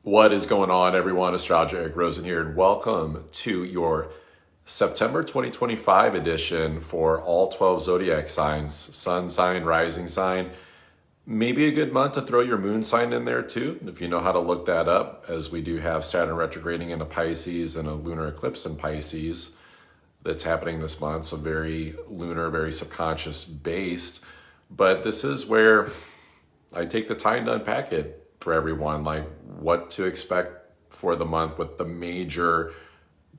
What is going on, everyone? Astrology Rosen here, and welcome to your September 2025 edition for all 12 zodiac signs, sun sign, rising sign. Maybe a good month to throw your moon sign in there too, if you know how to look that up, as we do have Saturn retrograding into Pisces and a lunar eclipse in Pisces that's happening this month. So very lunar, very subconscious based. But this is where I take the time to unpack it for everyone, like what to expect for the month with the major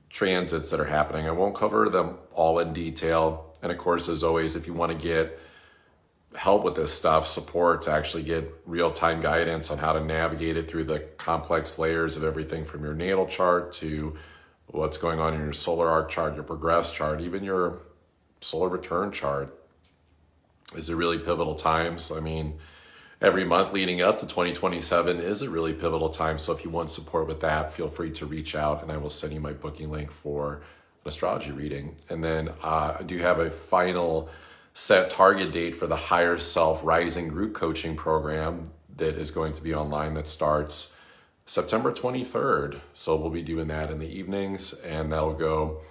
transits that are happening. I won't cover them all in detail. And of course, as always, if you want to get help with this stuff, support to actually get real-time guidance on how to navigate it through the complex layers of everything from your natal chart to what's going on in your solar arc chart, your progress chart, even your solar return chart, is a really pivotal time. So, I mean, every month leading up to 2027 is a really pivotal time. So if you want support with that, feel free to reach out and I will send you my booking link for an astrology reading. And then I do have a final set target date for the Higher Self Rising group coaching program that is going to be online that starts September 23rd. So we'll be doing that in the evenings, and that'll go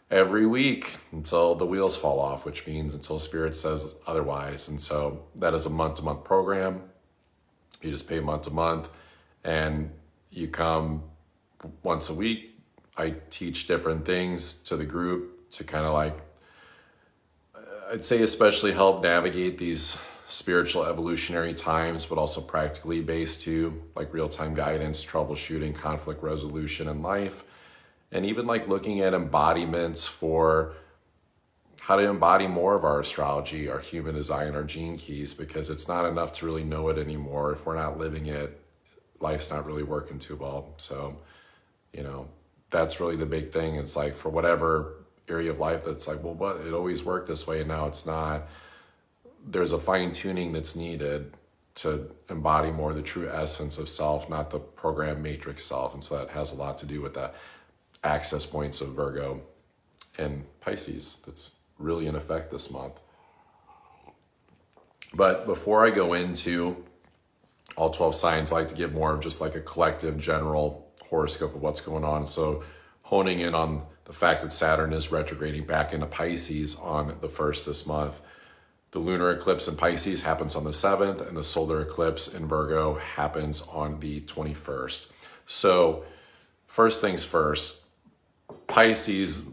every week until the wheels fall off, which means until Spirit says otherwise. And so that is a month-to-month program. You just pay month to month and you come once a week. I teach different things to the group to kind of like, I'd say especially help navigate these spiritual evolutionary times, but also practically based too, like real-time guidance, troubleshooting, conflict resolution in life. And even like looking at embodiments for how to embody more of our astrology, our human design, our gene keys, because it's not enough to really know it anymore. If we're not living it, life's not really working too well. So, that's really the big thing. It's like for whatever area of life that's like, well, what, it always worked this way and now it's not. There's a fine tuning that's needed to embody more the true essence of self, not the program matrix self. And so that has a lot to do with that access points of Virgo and Pisces that's really in effect this month. But before I go into all 12 signs, I like to give more of just like a collective general horoscope of what's going on. So honing in on the fact that Saturn is retrograding back into Pisces on the 1st this month. The lunar eclipse in Pisces happens on the 7th, and the solar eclipse in Virgo happens on the 21st. So first things first, Pisces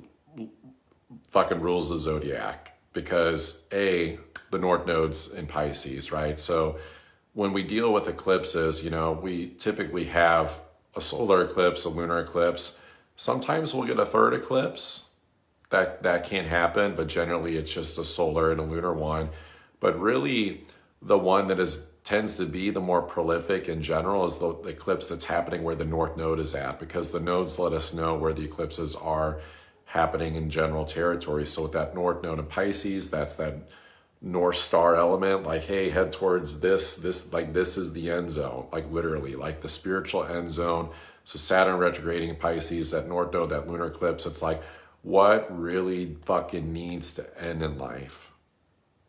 fucking rules the zodiac because the North Node's in Pisces, right? So when we deal with eclipses, we typically have a solar eclipse, a lunar eclipse. Sometimes we'll get a third eclipse. That can't happen, but generally it's just a solar and a lunar one. But really the one that tends to be the more prolific in general is the eclipse that's happening where the North Node is at, because the nodes let us know where the eclipses are happening in general territory. So with that North Node in Pisces, that's that North Star element, like, hey, head towards this is the end zone, like literally, like the spiritual end zone. So Saturn retrograding in Pisces, that North Node, that lunar eclipse, it's like, what really fucking needs to end in life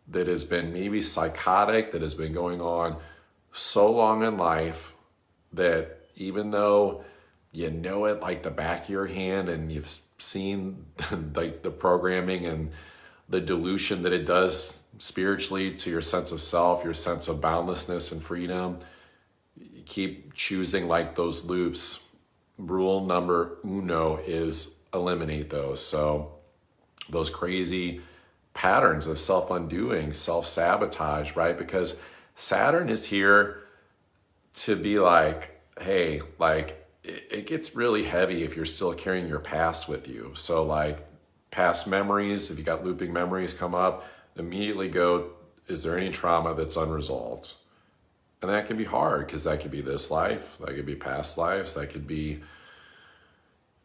that has been maybe psychotic, that has been going on so long in life that even though you know it like the back of your hand and you've seen like the programming and the dilution that it does spiritually to your sense of self, your sense of boundlessness and freedom, you keep choosing like those loops. Rule number uno is eliminate those. So those crazy patterns of self-undoing, self-sabotage, right? Because Saturn is here to be like, hey, like it gets really heavy if you're still carrying your past with you. So like past memories, if you got looping memories come up, immediately go, is there any trauma that's unresolved? And that can be hard because that could be this life, that could be past lives, that could be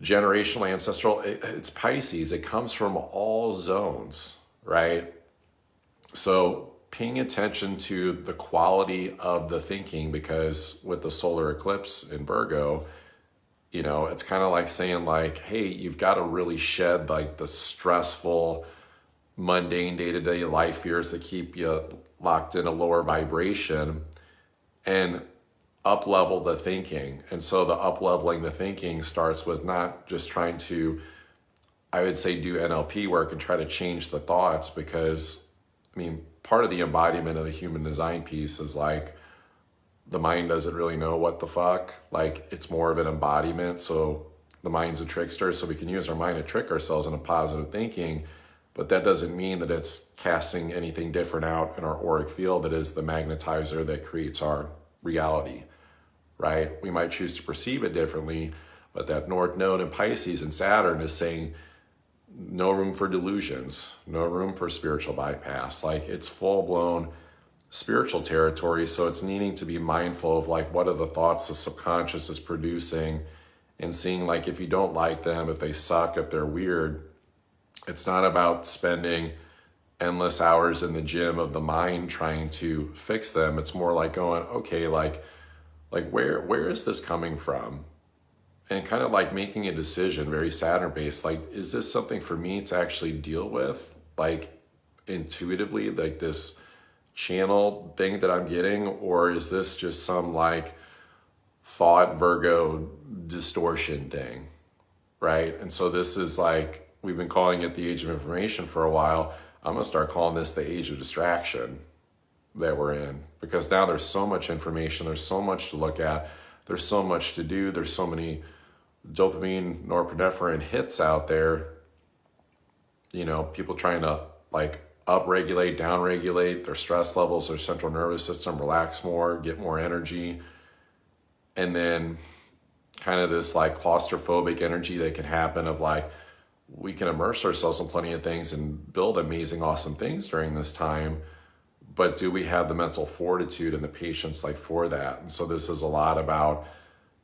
generational, ancestral. It's Pisces. It comes from all zones, right? So paying attention to the quality of the thinking, because with the solar eclipse in Virgo, it's kind of like saying like, hey, you've got to really shed like the stressful, mundane day-to-day life fears that keep you locked in a lower vibration and up-level the thinking. And so the up-leveling the thinking starts with not just trying to, I would say, do NLP work and try to change the thoughts, because, I mean, part of the embodiment of the human design piece is like, the mind doesn't really know what the fuck. Like, it's more of an embodiment. So the mind's a trickster, so we can use our mind to trick ourselves into positive thinking. But that doesn't mean that it's casting anything different out in our auric field that is the magnetizer that creates our reality, right? We might choose to perceive it differently, but that North Node in Pisces and Saturn is saying no room for delusions, no room for spiritual bypass. Like, it's full-blown spiritual territory. So it's needing to be mindful of like, what are the thoughts the subconscious is producing, and seeing like, if you don't like them, if they suck, if they're weird, it's not about spending endless hours in the gym of the mind trying to fix them. It's more like going, okay, like where is this coming from? And kind of like making a decision, very Saturn based, like, is this something for me to actually deal with, like intuitively, like this channel thing that I'm getting, or is this just some like thought Virgo distortion thing, right? And so this is like, we've been calling it the age of information for a while. I'm gonna start calling this the age of distraction that we're in, because now there's so much information, there's so much to look at, there's so much to do, there's so many dopamine, norepinephrine hits out there, you know, people trying to like upregulate, downregulate their stress levels, their central nervous system, relax more, get more energy. And then kind of this like claustrophobic energy that can happen of like, we can immerse ourselves in plenty of things and build amazing, awesome things during this time. But do we have the mental fortitude and the patience like for that? And so this is a lot about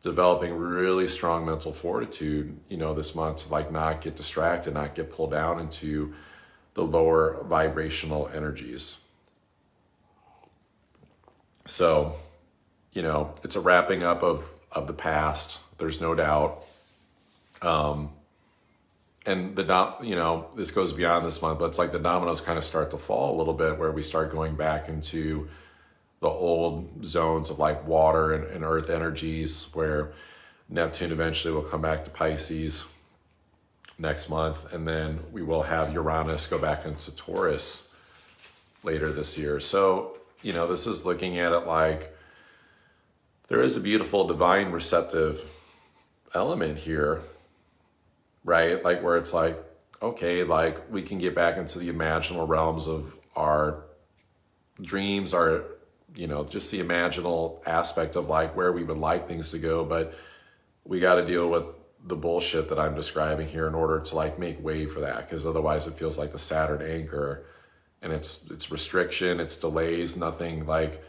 developing really strong mental fortitude, you know, this month, to like not get distracted, not get pulled down into the lower vibrational energies. So, you know, it's a wrapping up of the past. There's no doubt. And you know, this goes beyond this month, but it's like the dominoes kind of start to fall a little bit, where we start going back into the old zones of like water and earth energies, where Neptune eventually will come back to Pisces next month. And then we will have Uranus go back into Taurus later this year. So, you know, this is looking at it like there is a beautiful divine receptive element here, right? Like where it's like, okay, like we can get back into the imaginal realms of our dreams, our, you know, just the imaginal aspect of like where we would like things to go. But we got to deal with the bullshit that I'm describing here in order to like make way for that. Because otherwise it feels like the Saturn anchor, and it's restriction, it's delays, nothing like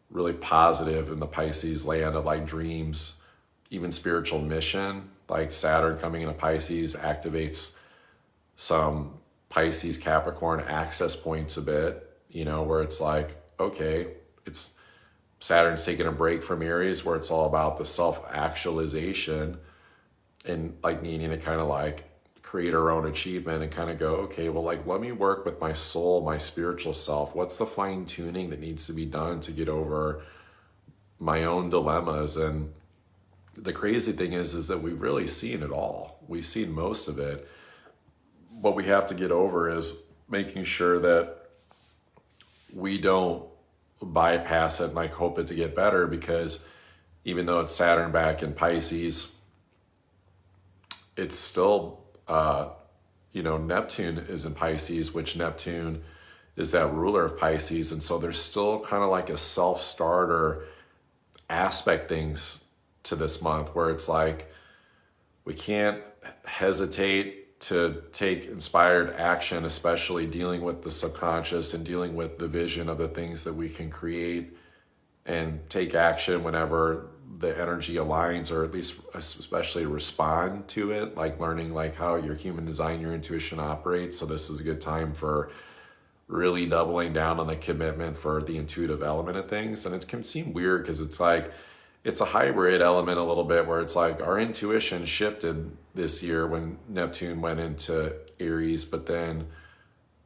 really positive in the Pisces land of like dreams, even spiritual mission. Like Saturn coming into Pisces activates some Pisces Capricorn access points a bit, you know, where it's like, okay, it's Saturn's taking a break from Aries, where it's all about the self-actualization and like needing to kind of like create our own achievement and kind of go, okay, well, like, let me work with my soul, my spiritual self. What's the fine tuning that needs to be done to get over my own dilemmas? And the crazy thing is that we've really seen it all. We've seen most of it. What we have to get over is making sure that we don't bypass it and like hope it to get better, because even though it's Saturn back in Pisces, it's still, you know, Neptune is in Pisces, which Neptune is that ruler of Pisces. And so there's still kind of like a self-starter aspect things to this month, where it's like we can't hesitate to take inspired action, especially dealing with the subconscious and dealing with the vision of the things that we can create, and take action whenever the energy aligns, or at least especially respond to it, like learning like how your human design, your intuition operates. So this is a good time for really doubling down on the commitment for the intuitive element of things. And it can seem weird because it's like, it's a hybrid element a little bit, where it's like our intuition shifted this year when Neptune went into Aries, but then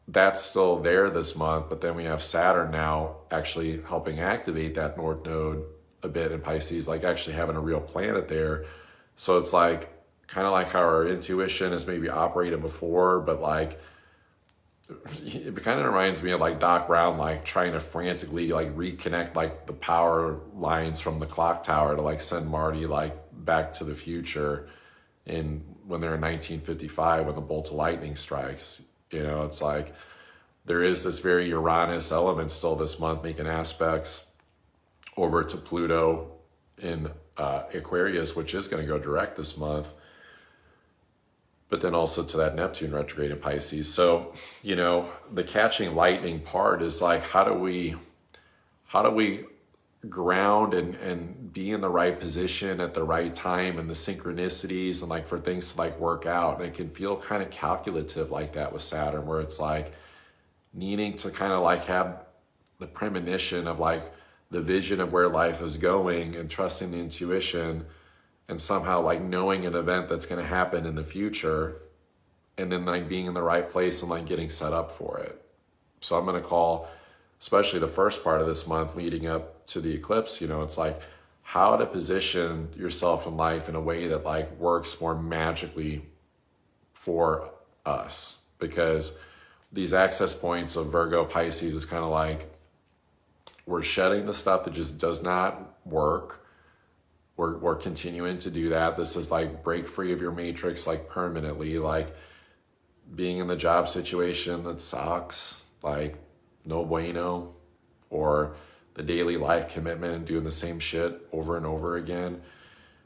that's still there this month. But then we have Saturn now actually helping activate that North Node a bit in Pisces, like actually having a real planet there. So it's like kind of like how our intuition has maybe operated before, but like it kind of reminds me of like Doc Brown, like trying to frantically like reconnect like the power lines from the clock tower to like send Marty like back to the future when they're in 1955 when the bolt of lightning strikes. You know, it's like there is this very Uranus element still this month making aspects over to Pluto in Aquarius, which is going to go direct this month, but then also to that Neptune retrograde in Pisces. So, you know, the catching lightning part is like, how do we ground and be in the right position at the right time and the synchronicities and like for things to like work out. And it can feel kind of calculative like that with Saturn, where it's like needing to kind of like have the premonition of like the vision of where life is going and trusting the intuition and somehow like knowing an event that's going to happen in the future and then like being in the right place and like getting set up for it. So I'm going to call, especially the first part of this month leading up to the eclipse, you know, it's like how to position yourself in life in a way that like works more magically for us. Because these access points of Virgo, Pisces is kind of like we're shedding the stuff that just does not work. We're continuing to do that. This is like break free of your matrix like permanently, like being in the job situation that sucks, like no bueno, or the daily life commitment and doing the same shit over and over again.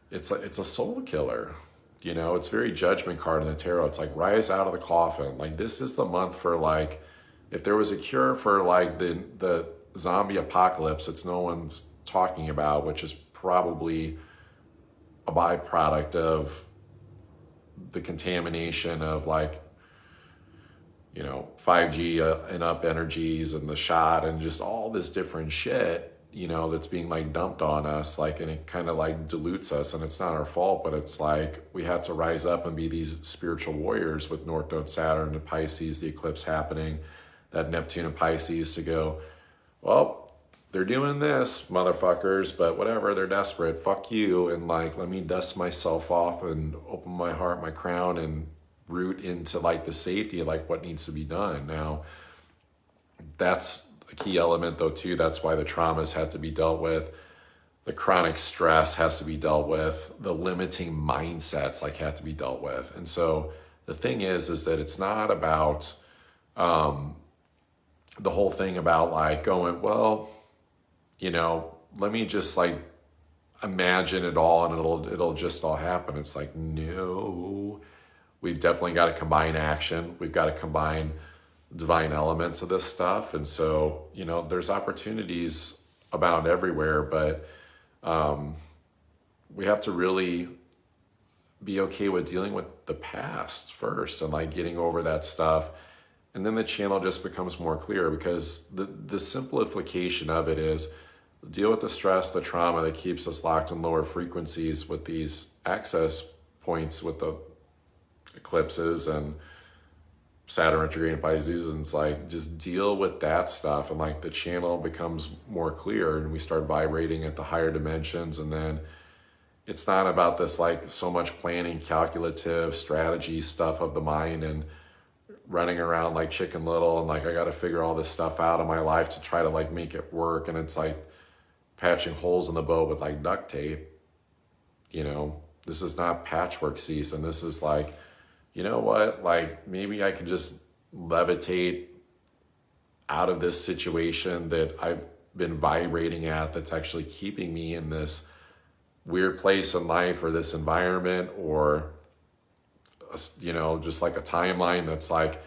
It's a soul killer. You know, it's very judgment card in the tarot. It's like rise out of the coffin. Like this is the month for like, if there was a cure for like the zombie apocalypse that no one's talking about, which is probably a byproduct of the contamination of like, you know, 5G and up energies and the shot and just all this different shit, you know, that's being like dumped on us, like, and it kind of like dilutes us, and it's not our fault, but it's like we had to rise up and be these spiritual warriors with North Node Saturn and Pisces, the eclipse happening, that Neptune and Pisces to go, well, they're doing this, motherfuckers, but whatever, they're desperate, fuck you, and like, let me dust myself off and open my heart, my crown, and root into like the safety of like what needs to be done. Now, that's a key element though too. That's why the traumas have to be dealt with. The chronic stress has to be dealt with. The limiting mindsets like have to be dealt with. And so the thing is that it's not about the whole thing about like going, well, you know, let me just like imagine it all and it'll just all happen. It's like, no, we've definitely got to combine action. We've got to combine divine elements of this stuff. And so, you know, there's opportunities abound everywhere, but we have to really be okay with dealing with the past first and like getting over that stuff. And then the channel just becomes more clear, because the simplification of it is deal with the stress, the trauma that keeps us locked in lower frequencies with these access points with the eclipses and Saturn retrograde in Pisces, and it's like just deal with that stuff, and like the channel becomes more clear and we start vibrating at the higher dimensions. And then it's not about this like so much planning, calculative strategy stuff of the mind and running around like Chicken Little and like I got to figure all this stuff out in my life to try to like make it work. And it's like patching holes in the boat with like duct tape. You know, this is not patchwork season. This is like, you know what, like maybe I could just levitate out of this situation that I've been vibrating at, that's actually keeping me in this weird place in life or this environment, or, you know, just like a timeline that's like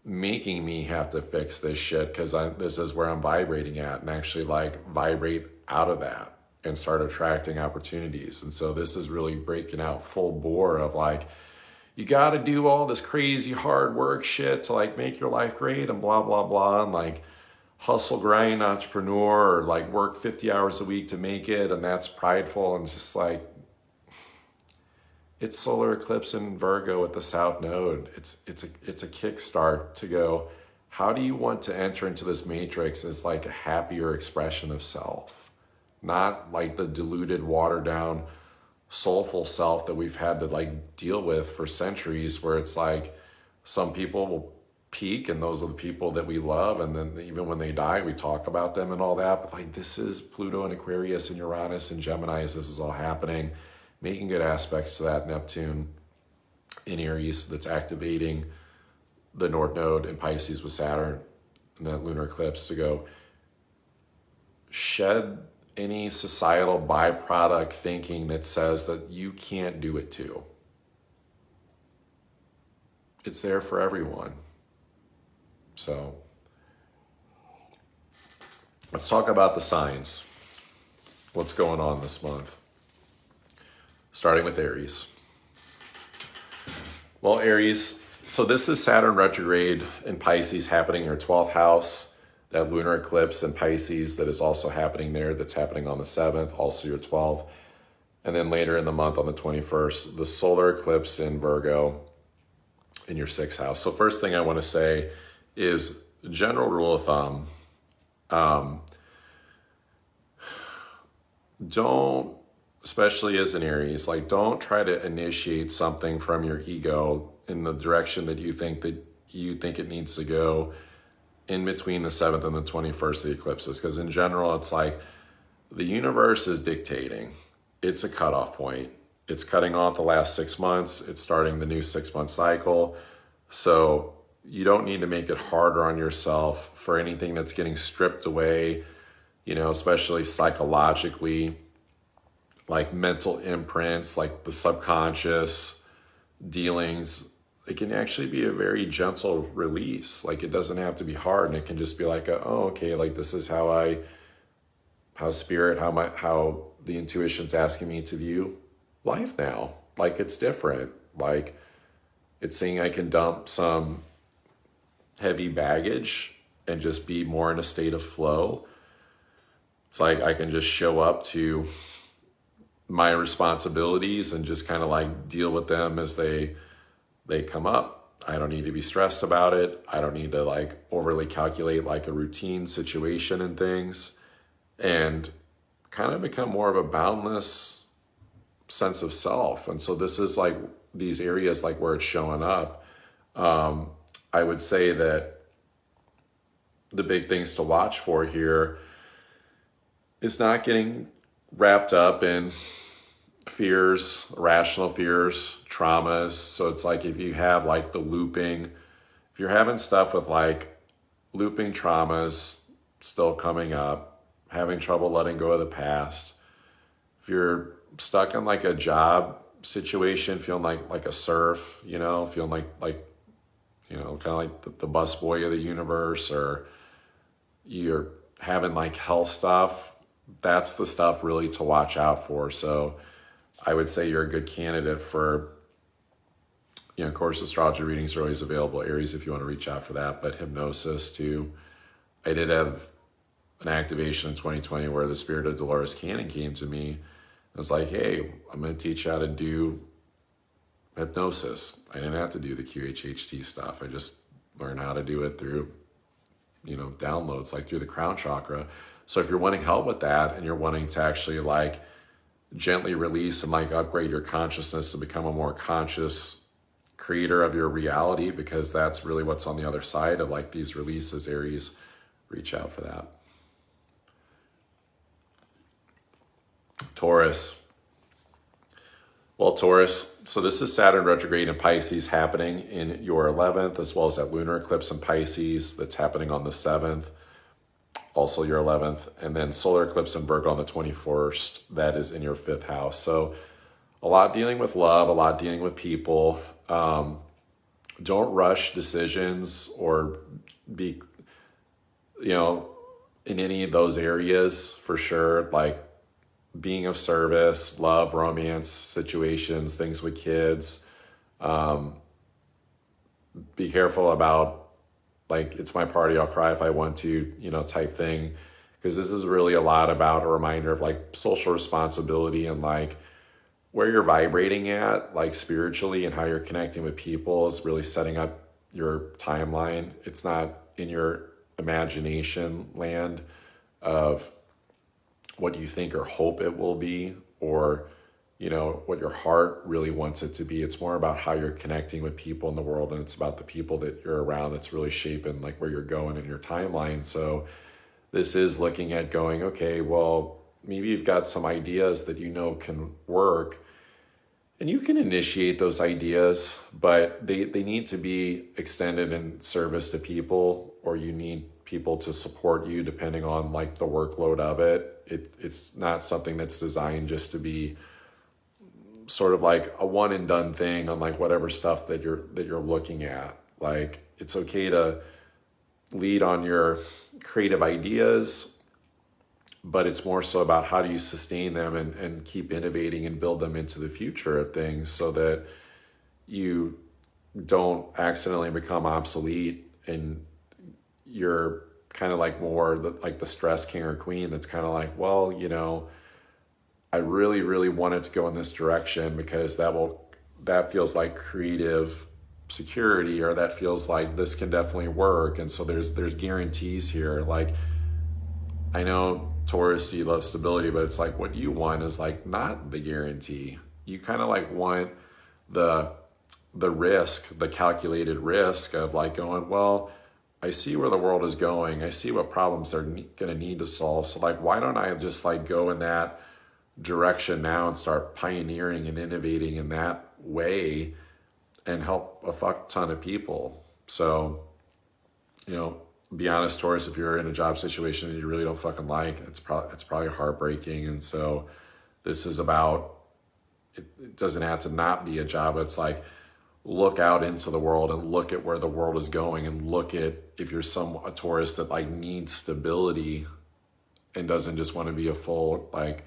making me have to fix this shit because this is where I'm vibrating at, and actually like vibrate out of that and start attracting opportunities. And so this is really breaking out full bore of like, you got to do all this crazy hard work shit to like make your life great and blah, blah, blah. And like hustle, grind, entrepreneur, or like work 50 hours a week to make it. And that's prideful. And it's just like, it's solar eclipse in Virgo at the South Node. It's a kickstart to go, how do you want to enter into this matrix as like a happier expression of self? not like the diluted, watered down, soulful self that we've had to like deal with for centuries, where it's like some people will peak and those are the people that we love, and then even when they die we talk about them and all that. But like, this is Pluto and Aquarius and Uranus and Gemini as this is all happening, making good aspects to that Neptune in Aries that's activating the North Node in Pisces with Saturn and that lunar eclipse to go shed any societal byproduct thinking that says that you can't do it too. It's there for everyone. So let's talk about the signs. What's going on this month? Starting with Aries. Well, Aries, so this is Saturn retrograde in Pisces happening in your 12th house. That lunar eclipse in Pisces that is also happening there, that's happening on the 7th, also your 12th. And then later in the month on the 21st, the solar eclipse in Virgo in your 6th house. So first thing I want to say is, general rule of thumb, don't, especially as an Aries, like don't try to initiate something from your ego in the direction that you think it needs to go in between the 7th and the 21st of the eclipses. Because in general, it's like the universe is dictating. It's a cutoff point. It's cutting off the last 6 months. It's starting the new 6-month cycle. So you don't need to make it harder on yourself for anything that's getting stripped away, you know, especially psychologically, like mental imprints, like the subconscious dealings. It can actually be a very gentle release. Like it doesn't have to be hard, and it can just be like, oh, okay, like this is how spirit, how the intuition's asking me to view life now. Like it's different. Like it's saying I can dump some heavy baggage and just be more in a state of flow. It's like I can just show up to my responsibilities and just kind of like deal with them as they come up. I don't need to be stressed about it. I don't need to like overly calculate like a routine situation and things, and kind of become more of a boundless sense of self. And so this is like these areas like where it's showing up. I would say that the big things to watch for here is not getting wrapped up in fears, irrational fears, traumas. So it's like if you have like the looping, if you're having stuff with like looping traumas still coming up, having trouble letting go of the past, if you're stuck in like a job situation, feeling like a serf, you know, feeling like you know, kind of like the busboy of the universe, or you're having like health stuff, that's the stuff really to watch out for. So I would say you're a good candidate for, you know, of course, astrology readings are always available, Aries, if you want to reach out for that, but hypnosis too. I did have an activation in 2020 where the spirit of Dolores Cannon came to me and was like, hey, I'm going to teach you how to do hypnosis. I didn't have to do the QHHT stuff. I just learned how to do it through, you know, downloads, like through the crown chakra. So if you're wanting help with that and you're wanting to actually like gently release and like upgrade your consciousness to become a more conscious creator of your reality, because that's really what's on the other side of like these releases, Aries, reach out for that. Taurus. Well, Taurus, so this is Saturn retrograde in Pisces happening in your 11th, as well as that lunar eclipse in Pisces that's happening on the 7th, also your 11th, and then solar eclipse in Virgo on the 21st, that is in your 5th house. So a lot dealing with love, a lot dealing with people. Don't rush decisions or be, you know, in any of those areas for sure, like being of service, love, romance situations, things with kids. Be careful about like, it's my party, I'll cry if I want to, you know, type thing. Because this is really a lot about a reminder of like social responsibility and like where you're vibrating at, like spiritually, and how you're connecting with people is really setting up your timeline. It's not in your imagination land of what you think or hope it will be, or what your heart really wants it to be. It's more about how you're connecting with people in the world, and it's about the people that you're around that's really shaping like where you're going in your timeline. So this is looking at going, okay, well, maybe you've got some ideas that can work, and you can initiate those ideas, but they need to be extended in service to people, or you need people to support you depending on like the workload of it. It's not something that's designed just to be sort of like a one and done thing on like whatever stuff that you're looking at. Like, it's okay to lead on your creative ideas, but it's more so about how do you sustain them and keep innovating and build them into the future of things, so that you don't accidentally become obsolete and you're kind of like more like the stress king or queen that's kind of like, well, I really, really want it to go in this direction because that feels like creative security, or that feels like this can definitely work. And so there's guarantees here. Like, I know Taurus, you love stability, but it's like what you want is like not the guarantee. You kind of like want the risk, the calculated risk of like going, well, I see where the world is going. I see what problems they're going to need to solve. So like, why don't I just like go in that direction now and start pioneering and innovating in that way and help a fuck ton of people? So, be honest, Taurus, if you're in a job situation that you really don't fucking like, it's probably heartbreaking. And so this is about, it doesn't have to not be a job. It's like, look out into the world and look at where the world is going, and look at if you're a Taurus that like needs stability and doesn't just want to be a full like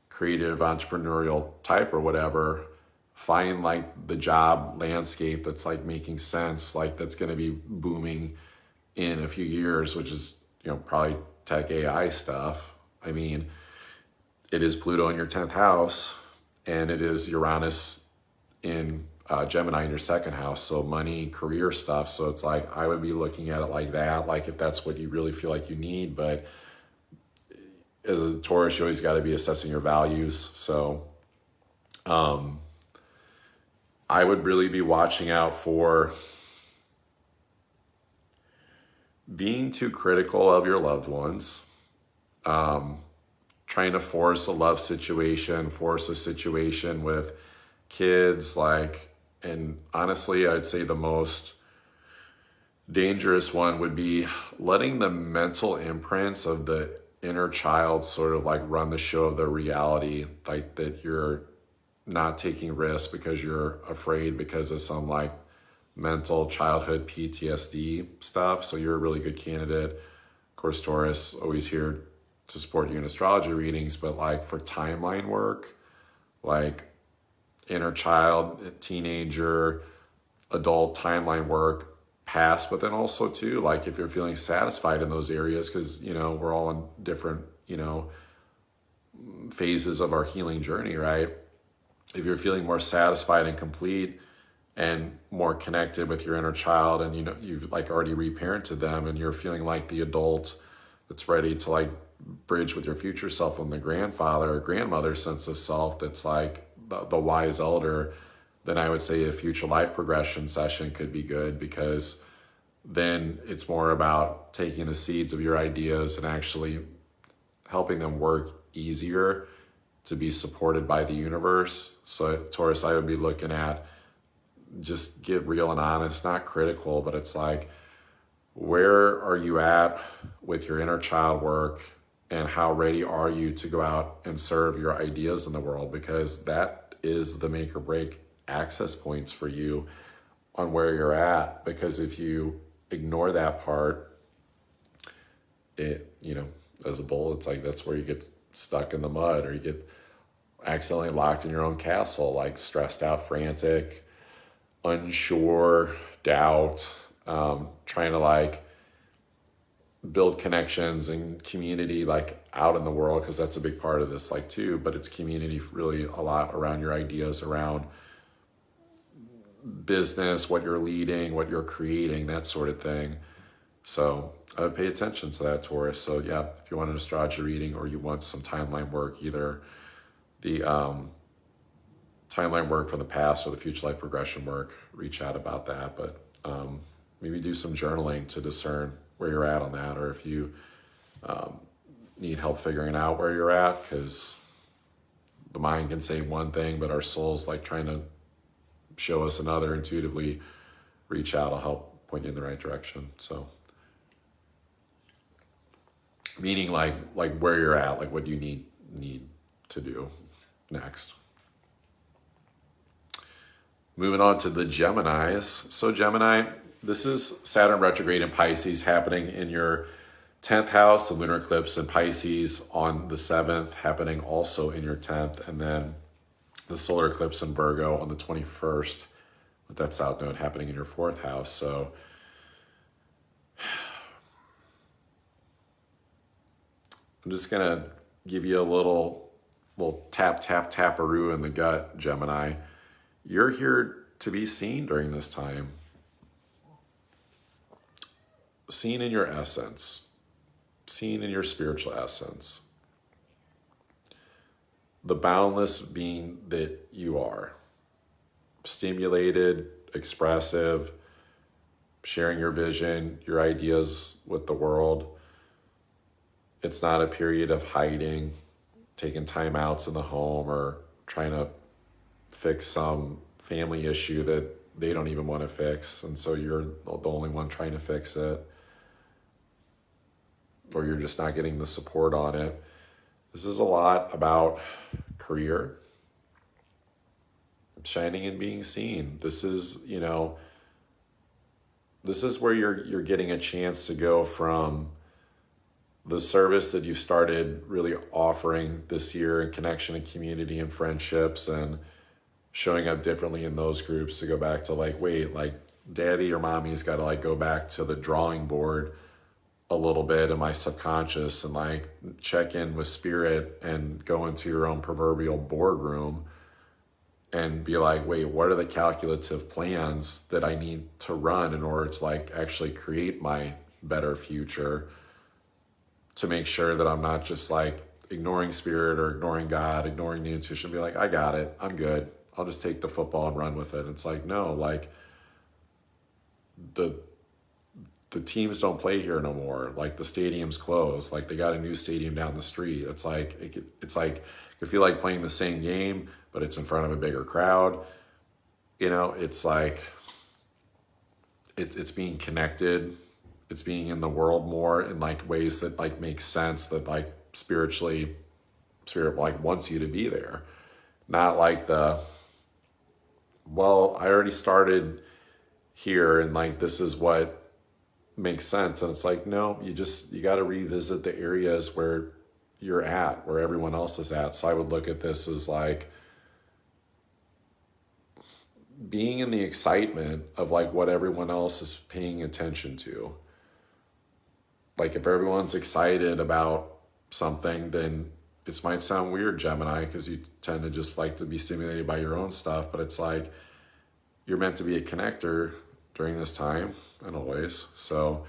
creative entrepreneurial type or whatever, find like the job landscape that's like making sense, like that's going to be booming in a few years, which is, probably tech AI stuff. I mean, it is Pluto in your 10th house, and it is Uranus in Gemini in your 2nd house. So money, career stuff. So it's like, I would be looking at it like that, like if that's what you really feel like you need. But as a Taurus, you always got to be assessing your values. So I would really be watching out for being too critical of your loved ones, trying to force a love situation, force a situation with kids, like, and honestly, I'd say the most dangerous one would be letting the mental imprints of the inner child sort of like run the show of the reality, like that you're not taking risks because you're afraid because of some like mental childhood PTSD stuff. So you're a really good candidate. Of course, Taurus, always here to support you in astrology readings, but like for timeline work, like inner child, teenager, adult timeline work, past, but then also too, like if you're feeling satisfied in those areas, because, we're all in different, phases of our healing journey, right? If you're feeling more satisfied and complete and more connected with your inner child, and you've like already reparented them, and you're feeling like the adult that's ready to like bridge with your future self and the grandfather or grandmother sense of self that's like the wise elder, then I would say a future life progression session could be good, because then it's more about taking the seeds of your ideas and actually helping them work easier to be supported by the universe. So Taurus, I would be looking at just get real and honest, not critical, but it's like, where are you at with your inner child work, and how ready are you to go out and serve your ideas in the world? Because that is the make or break access points for you on where you're at. Because if you ignore that part, it, as a bull, it's like, that's where you get stuck in the mud, or you get accidentally locked in your own castle, like stressed out, frantic, unsure, doubt, trying to like build connections and community like out in the world, because that's a big part of this like too, but it's community really a lot around your ideas, around business, what you're leading, what you're creating, that sort of thing. So I would pay attention to that, Taurus. So yeah, if you want an astrology reading or you want some timeline work, either the timeline work from the past or the future life progression work, reach out about that. But maybe do some journaling to discern where you're at on that, or if you need help figuring out where you're at, because the mind can say one thing, but our soul's like trying to show us another intuitively. Reach out, I'll help point you in the right direction. So meaning like where you're at, like what you need to do next. Moving on to the Geminis. So Gemini, this is Saturn retrograde in Pisces happening in your 10th house, the lunar eclipse in Pisces on the 7th, happening also in your 10th, and then the solar eclipse in Virgo on the 21st, with that south node happening in your 4th house. So I'm just gonna give you a little taparoo in the gut, Gemini. You're here to be seen during this time. Seen in your essence. Seen in your spiritual essence. The boundless being that you are. Stimulated, expressive, sharing your vision, your ideas with the world. It's not a period of hiding, taking time outs in the home, or trying to fix some family issue that they don't even want to fix, and so you're the only one trying to fix it, or you're just not getting the support on it. This is a lot about career, shining and being seen. This is, this is where you're getting a chance to go from the service that you started really offering this year in connection and community and friendships and showing up differently in those groups, to go back to wait, daddy or mommy's got to go back to the drawing board a little bit in my subconscious and check in with spirit and go into your own proverbial boardroom and be wait, what are the calculative plans that I need to run in order to actually create my better future, to make sure that I'm not just ignoring spirit or ignoring God, ignoring the intuition, be I got it, I'm good, I'll just take the football and run with it. It's no, the teams don't play here no more. The stadium's closed. They got a new stadium down the street. It's it could feel like playing the same game, but it's in front of a bigger crowd. It's it's being connected. It's being in the world more in ways that make sense, that spiritually, spirit wants you to be there. Not well, I already started here and this is what makes sense. And it's no, you got to revisit the areas where you're at, where everyone else is at. So I would look at this as being in the excitement of what everyone else is paying attention to. If everyone's excited about something, then it might sound weird, Gemini, because you tend to just to be stimulated by your own stuff, but it's you're meant to be a connector during this time and always. So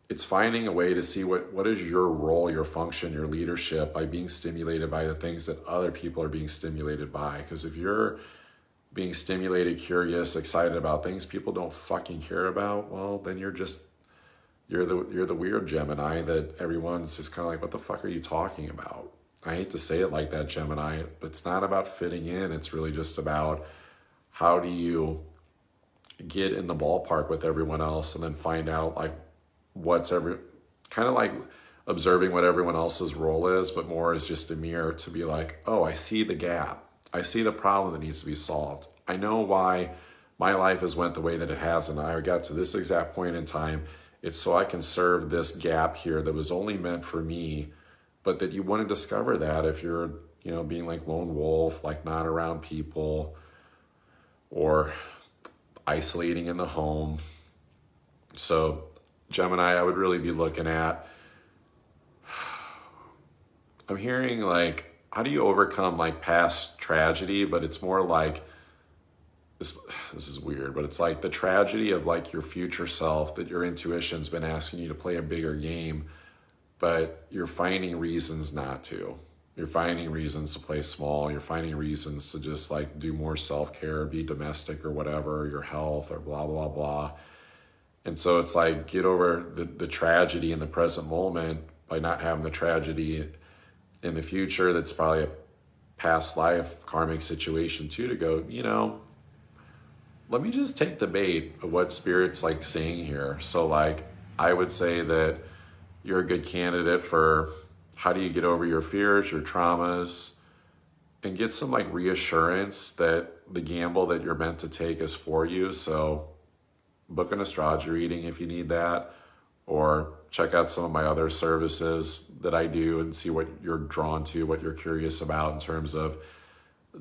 it's finding a way to see what is your role, your function, your leadership, by being stimulated by the things that other people are being stimulated by. Because if you're being stimulated, curious, excited about things people don't fucking care about, well, then you're the weird Gemini that everyone's just kind of what the fuck are you talking about? I hate to say it like that, Gemini, but it's not about fitting in. It's really just about how do you get in the ballpark with everyone else and then find out what's observing what everyone else's role is, but more as just a mirror to be oh, I see the gap. I see the problem that needs to be solved. I know why my life has went the way that it has, and I got to this exact point in time. It's so I can serve this gap here that was only meant for me, but that you want to discover that if you're, being lone wolf, not around people, or isolating in the home. So Gemini, I would really be looking at, I'm hearing how do you overcome past tragedy, but it's more this is weird, but it's like the tragedy of like your future self, that your intuition's been asking you to play a bigger game, but you're finding reasons not to. You're finding reasons to play small. You're finding reasons to just like do more self-care, be domestic or whatever, your health or blah, blah, blah. And so it's like, get over the tragedy in the present moment by not having the tragedy in the future. That's probably a past life karmic situation too, to go, you know, let me just take the bait of what Spirit's like saying here. So like, I would say that you're a good candidate for how do you get over your fears, your traumas, and get some like reassurance that the gamble that you're meant to take is for you. So book an astrology reading if you need that, or check out some of my other services that I do and see what you're drawn to, what you're curious about in terms of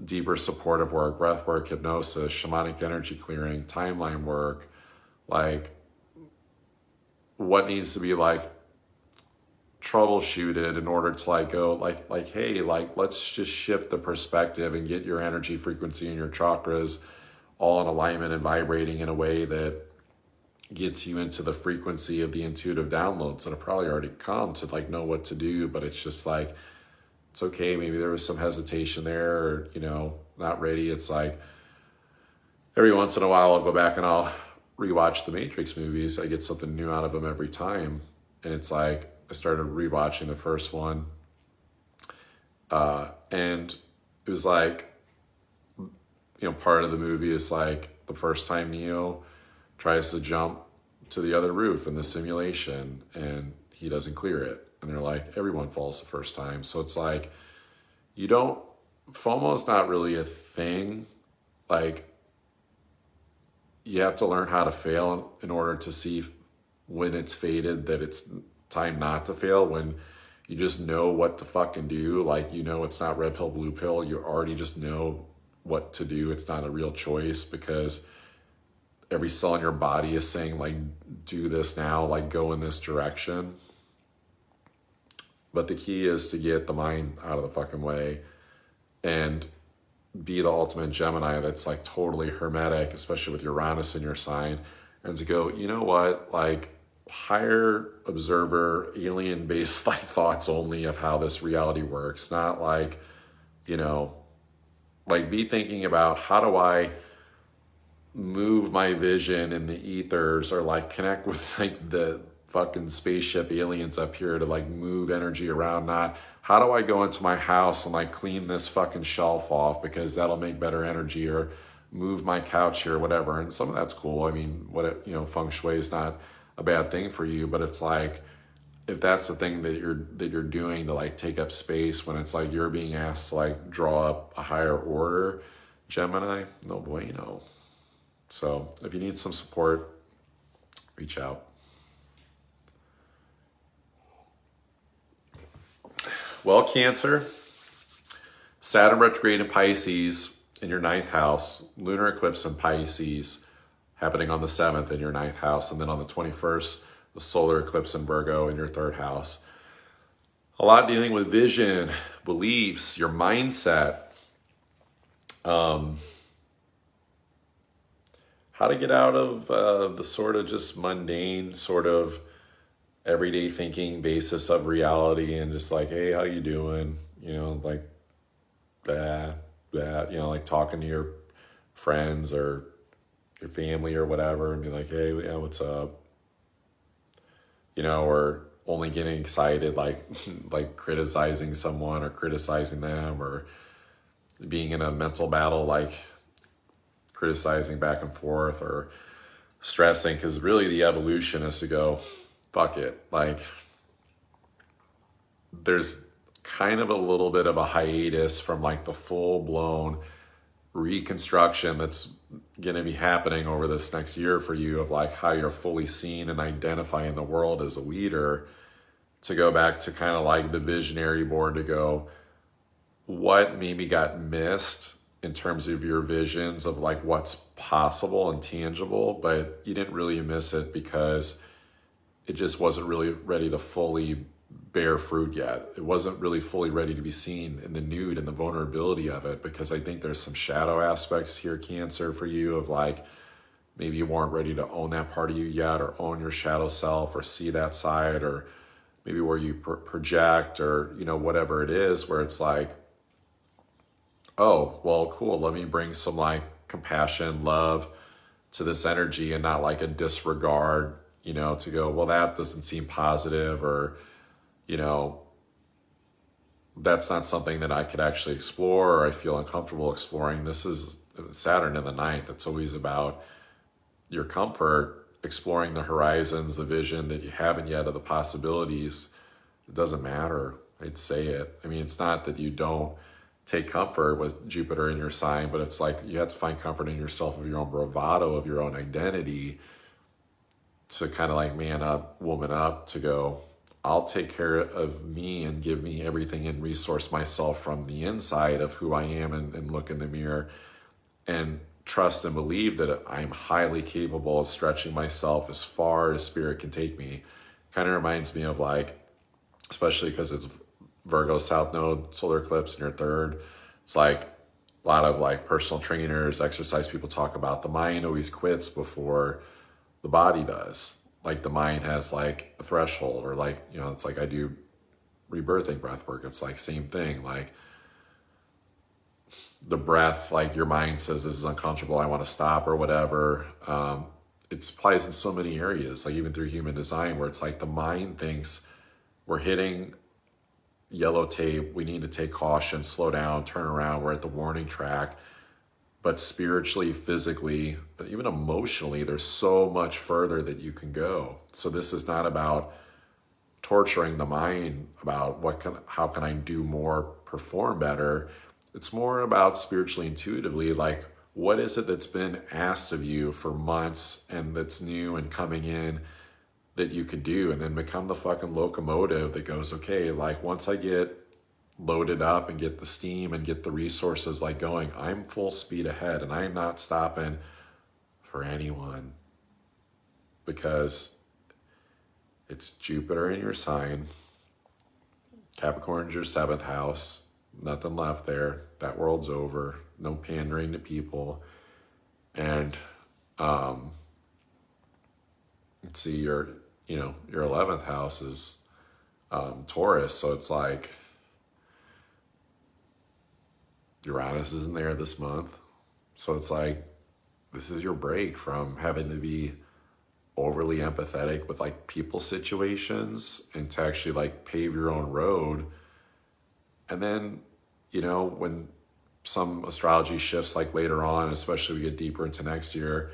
deeper supportive work, breath work, hypnosis, shamanic energy clearing, timeline work, like what needs to be like troubleshooted in order to like go like, hey, like let's just shift the perspective and get your energy frequency and your chakras all in alignment and vibrating in a way that gets you into the frequency of the intuitive downloads that have probably already come to like know what to do. But it's just like, it's okay, maybe there was some hesitation there, or, you know, not ready. It's like every once in a while I'll go back and I'll rewatch the Matrix movies. I get something new out of them every time. And it's like, I started rewatching the first one. And it was like, you know, part of the movie is like the first time Neo tries to jump to the other roof in the simulation and he doesn't clear it. And they're like, everyone falls the first time. So it's like, FOMO's not really a thing. Like, you have to learn how to fail in order to see when it's fated that it's time not to fail. When you just know what to fucking do, like, you know, it's not red pill, blue pill. You already just know what to do. It's not a real choice because every cell in your body is saying like, do this now, like go in this direction. But the key is to get the mind out of the fucking way and be the ultimate Gemini that's like totally hermetic, especially with Uranus in your sign, and to go, you know what, like higher observer, alien-based like thoughts only of how this reality works. Not like, you know, like be thinking about how do I move my vision in the ethers, or like connect with like the fucking spaceship aliens up here to like move energy around. Not how do I go into my house and like clean this fucking shelf off because that'll make better energy, or move my couch here or whatever. And some of that's cool. I mean, you know, feng shui is not a bad thing for you, but it's like, if that's the thing that you're doing to like take up space, when it's like you're being asked to like draw up a higher order, Gemini, no bueno. So if you need some support, reach out. Well, Cancer, Saturn retrograde in Pisces in your 9th house, lunar eclipse in Pisces happening on the 7th in your 9th house, and then on the 21st, the solar eclipse in Virgo in your 3rd house. A lot dealing with vision, beliefs, your mindset, how to get out of the sort of just mundane, sort of everyday thinking basis of reality, and just like, hey, how you doing? You know, like that, you know, like talking to your friends or your family or whatever, and be like, hey, yeah, what's up? You know, or only getting excited, like criticizing someone or criticizing them, or being in a mental battle, like criticizing back and forth or stressing, because really the evolution is to go, fuck it. Like, there's kind of a little bit of a hiatus from like the full-blown reconstruction that's going to be happening over this next year for you, of like how you're fully seen and identifying the world as a leader, to go back to kind of like the visionary board, to go, what maybe got missed in terms of your visions of like what's possible and tangible, but you didn't really miss it because it just wasn't really ready to fully bear fruit yet. It wasn't really fully ready to be seen in the nude and the vulnerability of it, because I think there's some shadow aspects here, Cancer, for you, of like, maybe you weren't ready to own that part of you yet, or own your shadow self, or see that side, or maybe where you project, or, you know, whatever it is, where it's like, oh, well, cool, let me bring some like compassion, love to this energy, and not like a disregard, you know, to go, well, that doesn't seem positive, or, you know, that's not something that I could actually explore, or I feel uncomfortable exploring. This is Saturn in the ninth. It's always about your comfort, exploring the horizons, the vision that you haven't yet of the possibilities. It doesn't matter. I'd say it. I mean, it's not that you don't take comfort with Jupiter in your sign, but it's like you have to find comfort in yourself, of your own bravado, of your own identity, to kind of like man up, woman up, to go, I'll take care of me and give me everything and resource myself from the inside of who I am, and look in the mirror and trust and believe that I'm highly capable of stretching myself as far as spirit can take me. Kind of reminds me of like, especially because it's Virgo South Node solar eclipse in your third. It's like a lot of like personal trainers, exercise people talk about the mind always quits before the body does. Like the mind has like a threshold, or like, you know, it's like I do rebirthing breath work. It's like same thing. Like the breath, like your mind says this is uncomfortable, I want to stop, or whatever. It applies in so many areas, like even through human design, where it's like the mind thinks we're hitting yellow tape, we need to take caution, slow down, turn around, we're at the warning track. But spiritually, physically, even emotionally, there's so much further that you can go. So this is not about torturing the mind about how can I do more, perform better. It's more about spiritually, intuitively, like, what is it that's been asked of you for months and that's new and coming in that you could do, and then become the fucking locomotive that goes, okay, like once I get loaded up and get the steam and get the resources like going, I'm full speed ahead, and I'm not stopping for anyone, because it's Jupiter in your sign. Capricorn's your 7th house. Nothing left there. That world's over. No pandering to people. And let's see, your 11th house is Taurus. So it's like Uranus isn't there this month. So it's like, this is your break from having to be overly empathetic with like people situations, and to actually like pave your own road. And then, you know, when some astrology shifts like later on, especially we get deeper into next year,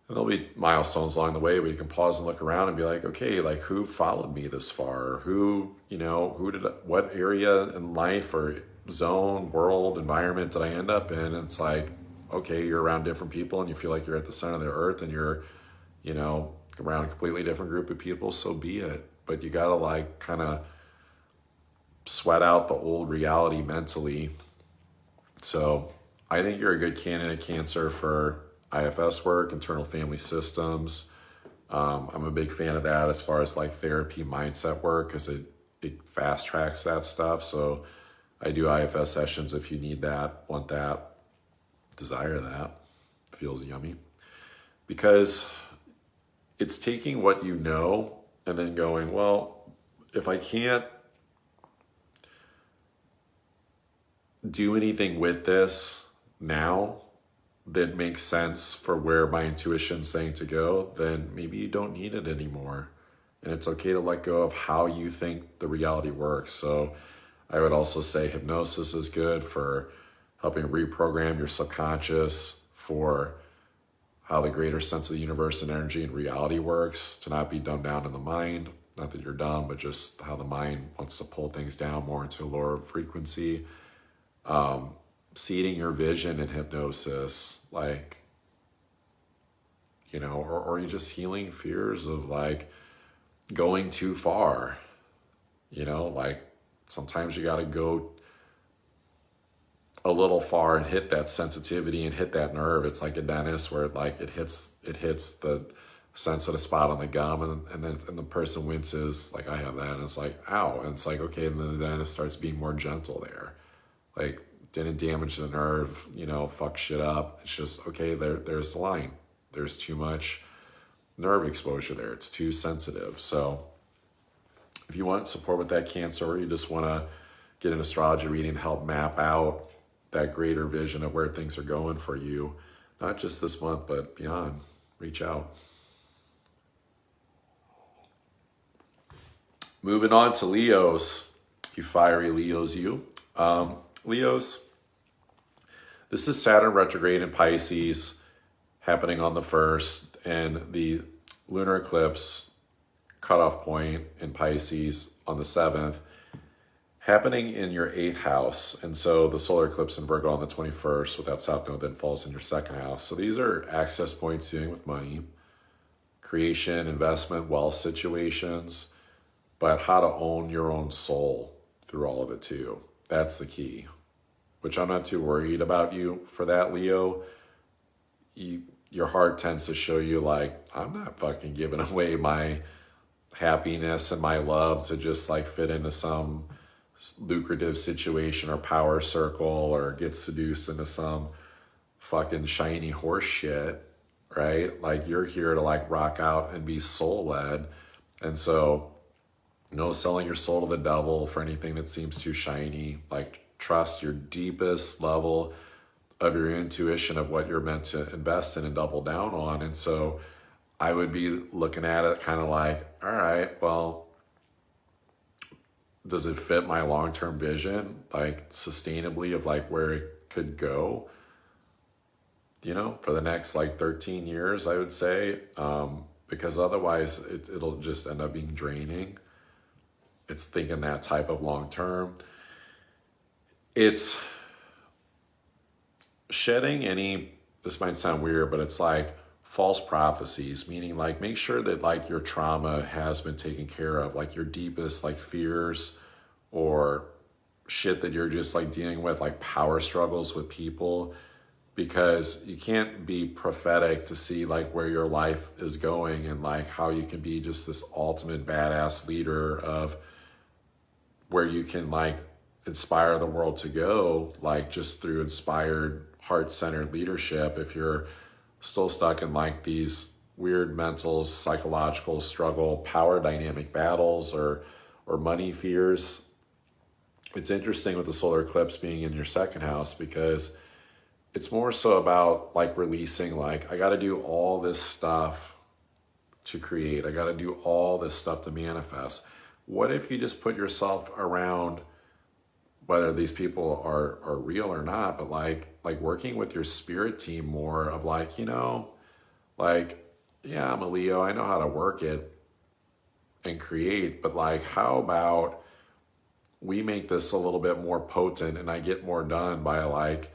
and there'll be milestones along the way where you can pause and look around and be like, okay, like who followed me this far? What area in life or zone, world, environment did I end up in? And it's like, okay, you're around different people and you feel like you're at the center of the earth, and you're, you know, around a completely different group of people, so be it. But you gotta like kind of sweat out the old reality mentally. So I think you're a good candidate, Cancer, for IFS work, internal family systems. I'm a big fan of that as far as like therapy mindset work, because it fast tracks that stuff. So I do IFS sessions if you need that, want that, desire that. Feels yummy. Because it's taking what you know and then going, well, if I can't do anything with this now that makes sense for where my intuition's saying to go, then maybe you don't need it anymore. And it's okay to let go of how you think the reality works. So I would also say hypnosis is good for helping reprogram your subconscious for how the greater sense of the universe and energy and reality works, to not be dumbed down in the mind. Not that you're dumb, but just how the mind wants to pull things down more into a lower frequency. Seeding your vision in hypnosis, like, you know, or you just healing fears of like going too far, you know, like sometimes you got to go a little far and hit that sensitivity and hit that nerve. It's like a dentist where it hits the sensitive spot on the gum, and the person winces, like I have that, and it's like, ow. And it's like, okay, and then the dentist starts being more gentle there. Like, didn't damage the nerve, fuck shit up. It's just, okay, there's the line. There's too much nerve exposure there. It's too sensitive. So if you want support with that, Cancer, or you just want to get an astrology reading, help map out that greater vision of where things are going for you, not just this month, but beyond, reach out. Moving on to Leos, you fiery Leos, you. Leos, this is Saturn retrograde in Pisces happening on the 1st, and the lunar eclipse cutoff point in Pisces on the 7th, happening in your 8th house. And so the solar eclipse in Virgo on the 21st with that south node then falls in your 2nd house. So these are access points dealing with money, creation, investment, wealth situations, but how to own your own soul through all of it too. That's the key, which I'm not too worried about you for that, Leo. Your heart tends to show you like, I'm not fucking giving away my happiness and my love to just like fit into some lucrative situation or power circle or get seduced into some fucking shiny horse shit, right? Like, you're here to like rock out and be soul led. And so, no selling your soul to the devil for anything that seems too shiny. Like, trust your deepest level of your intuition of what you're meant to invest in and double down on. And so I would be looking at it kind of like, all right, well, does it fit my long-term vision, like sustainably, of like where it could go, for the next like 13 years, I would say, because otherwise it'll just end up being draining. It's thinking that type of long-term. It's shedding any, this might sound weird, but it's like false prophecies, meaning like make sure that like your trauma has been taken care of, like your deepest like fears or shit that you're just like dealing with, like power struggles with people, because you can't be prophetic to see like where your life is going and like how you can be just this ultimate badass leader of where you can like inspire the world to go, like just through inspired heart-centered leadership, if you're still stuck in like these weird mental, psychological struggle, power dynamic battles or money fears. It's interesting with the solar eclipse being in your 2nd house, because it's more so about like releasing, like, I got to do all this stuff to create. I got to do all this stuff to manifest. What if you just put yourself around, whether these people are real or not, but like working with your spirit team more of like, like, yeah, I'm a Leo, I know how to work it and create, but like, how about we make this a little bit more potent and I get more done by like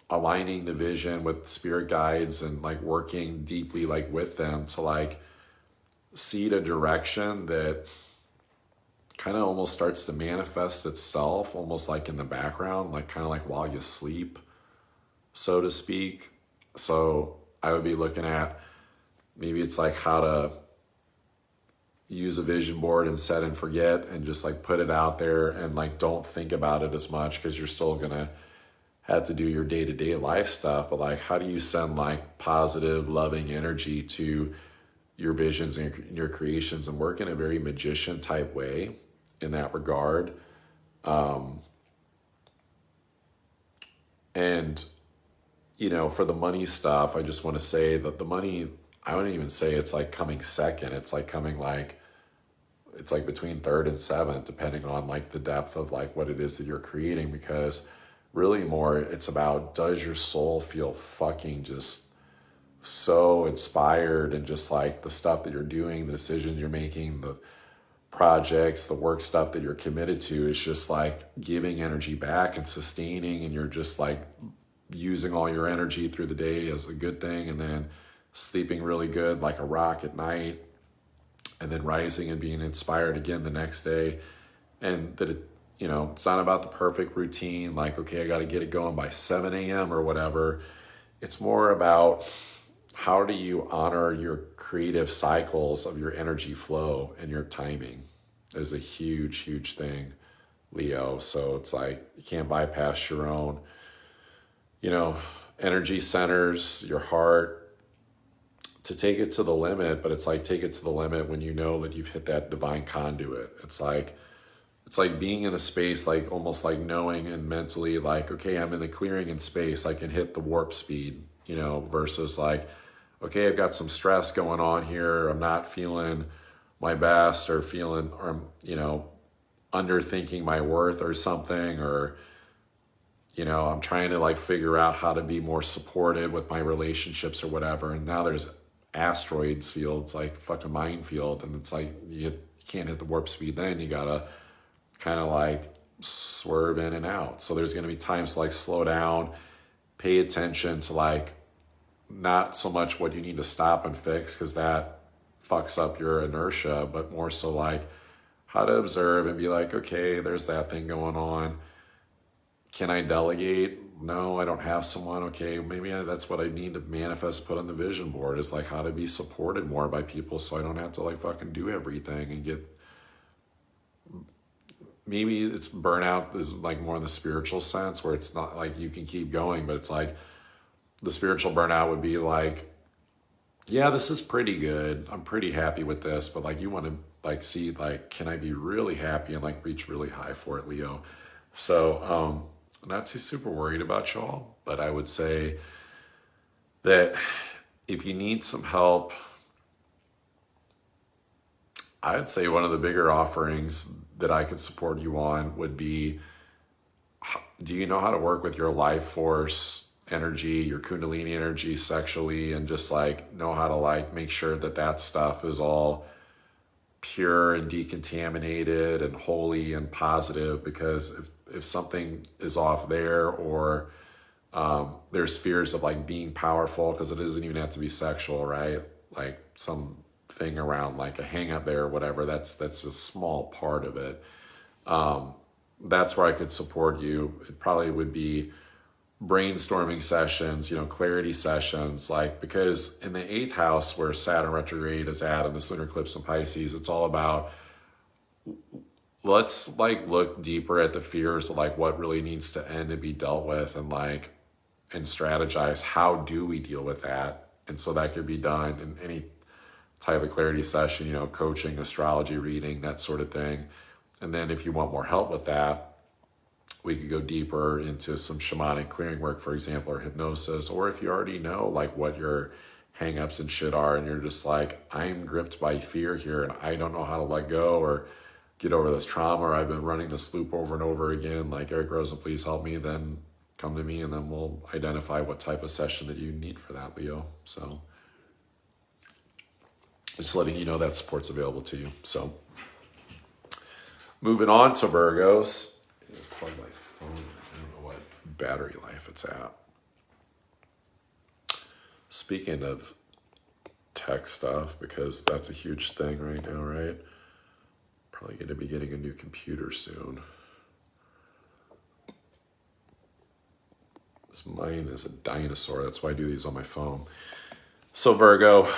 aligning the vision with spirit guides and like working deeply like with them to like seed a direction that kind of almost starts to manifest itself, almost like in the background, like kind of like while you sleep, so to speak. So I would be looking at, maybe it's like how to use a vision board and set and forget and just like put it out there and like don't think about it as much, because you're still gonna have to do your day-to-day life stuff. But like, how do you send like positive, loving energy to your visions and your creations and work in a very magician type way in that regard? And for the money stuff, I just want to say that the money, I wouldn't even say it's like coming second. It's like coming like, it's like between 3rd and 7th, depending on like the depth of like what it is that you're creating, because really more it's about, does your soul feel fucking just so inspired, and just like the stuff that you're doing, the decisions you're making, the projects, the work stuff that you're committed to is just like giving energy back and sustaining, and you're just like using all your energy through the day as a good thing, and then sleeping really good like a rock at night, and then rising and being inspired again the next day. And that it's not about the perfect routine, like, okay, I got to get it going by 7 a.m. or whatever. It's more about how do you honor your creative cycles of your energy flow and your timing is a huge, huge thing, Leo. So it's like you can't bypass your own, energy centers, your heart, to take it to the limit. But it's like take it to the limit when you know that you've hit that divine conduit. It's like being in a space, like almost like knowing and mentally like, okay, I'm in the clearing in space, I can hit the warp speed, versus like, okay, I've got some stress going on here, I'm not feeling my best, or I'm underthinking my worth or something, or I'm trying to like figure out how to be more supported with my relationships or whatever, and now there's asteroids fields, like fucking minefield, and it's like you can't hit the warp speed, then you gotta kind of like swerve in and out. So there's going to be times to like slow down, pay attention to like not so much what you need to stop and fix, because that fucks up your inertia, but more so like how to observe and be like, okay, there's that thing going on. Can I delegate? No, I don't have someone. Okay, maybe that's what I need to manifest, put on the vision board, is like how to be supported more by people, so I don't have to like fucking do everything and get, maybe it's burnout is like more in the spiritual sense, where it's not like you can keep going, but it's like the spiritual burnout would be like, yeah, this is pretty good, I'm pretty happy with this, but like you want to like see like, can I be really happy and like reach really high for it, Leo? So not too super worried about y'all, but I would say that if you need some help, I'd say one of the bigger offerings that I could support you on would be, do you know how to work with your life force energy, your kundalini energy sexually, and just like know how to like make sure that that stuff is all pure and decontaminated and holy and positive? Because if something is off there, or there's fears of like being powerful, because it doesn't even have to be sexual, right? Like some thing around like a hang up there or whatever, that's a small part of it. That's where I could support you. It probably would be brainstorming sessions, clarity sessions, like, because in the 8th house where Saturn retrograde is at, and this lunar eclipse in Pisces, it's all about, let's like look deeper at the fears of like what really needs to end and be dealt with, and like, and strategize, how do we deal with that? And so that could be done in any type of clarity session, coaching, astrology reading, that sort of thing. And then if you want more help with that, we could go deeper into some shamanic clearing work, for example, or hypnosis. Or if you already know like what your hangups and shit are, and you're just like, I'm gripped by fear here and I don't know how to let go or get over this trauma, or I've been running this loop over and over again, like, Eric Rosen, please help me, then come to me, and then we'll identify what type of session that you need for that, Leo. So just letting you know that support's available to you. So moving on to Virgos. I'm gonna plug my phone. I don't know what battery life it's at. Speaking of tech stuff, because that's a huge thing right now, right? Probably going to be getting a new computer soon. Mine is a dinosaur. That's why I do these on my phone. So Virgo,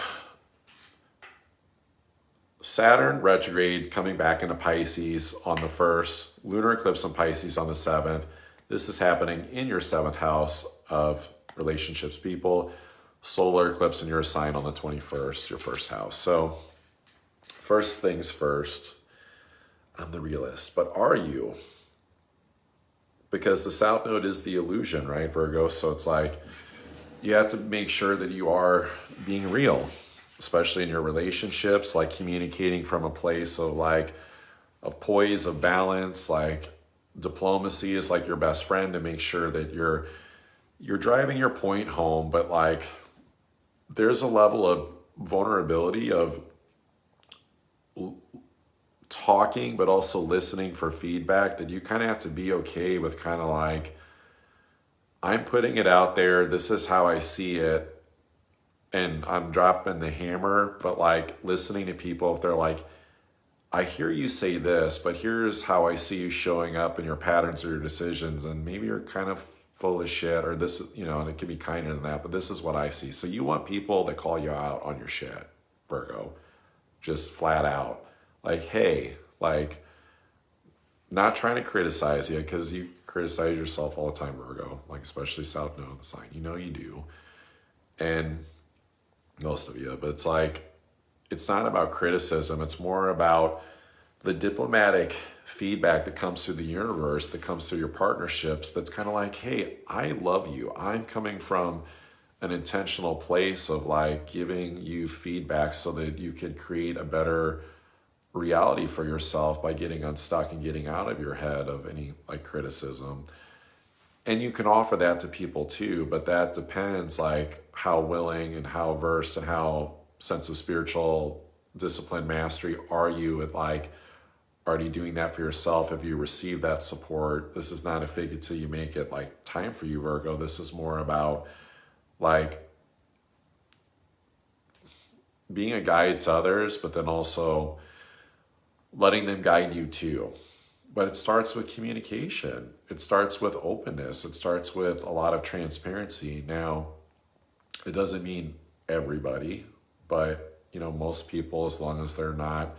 Saturn retrograde coming back into Pisces on the 1st, lunar eclipse in Pisces on the 7th. This is happening in your 7th house of relationships, people. Solar eclipse in your sign on the 21st, your 1st house. So first things first, I'm the realist, but are you? Because the South Node is the illusion, right, Virgo? So it's like, you have to make sure that you are being real, especially in your relationships, like communicating from a place of like, of poise, of balance, like diplomacy is like your best friend to make sure that you're driving your point home, but like there's a level of vulnerability of talking, but also listening for feedback, that you kind of have to be okay with kind of like, I'm putting it out there, this is how I see it, and I'm dropping the hammer, but like listening to people, if they're like, I hear you say this, but here's how I see you showing up in your patterns or your decisions, and maybe you're kind of full of shit, or this, and it can be kinder than that, but this is what I see. So you want people that call you out on your shit, Virgo, just flat out. Like, hey, like, not trying to criticize you, because you criticize yourself all the time, Virgo, like especially South Node of the sign. You do. And most of you, but it's like, it's not about criticism. It's more about the diplomatic feedback that comes through the universe, that comes through your partnerships, that's kind of like, hey, I love you. I'm coming from an intentional place of like giving you feedback so that you can create a better reality for yourself by getting unstuck and getting out of your head of any like criticism. And you can offer that to people too, but that depends like how willing and how versed and how sense of spiritual discipline mastery are you at like already doing that for yourself. If you receive that support, this is not a fake it till you make it like time for you, Virgo. This is more about like being a guide to others, but then also letting them guide you too. But it starts with communication. It starts with openness. It starts with a lot of transparency. Now, it doesn't mean everybody, but most people, as long as they're not,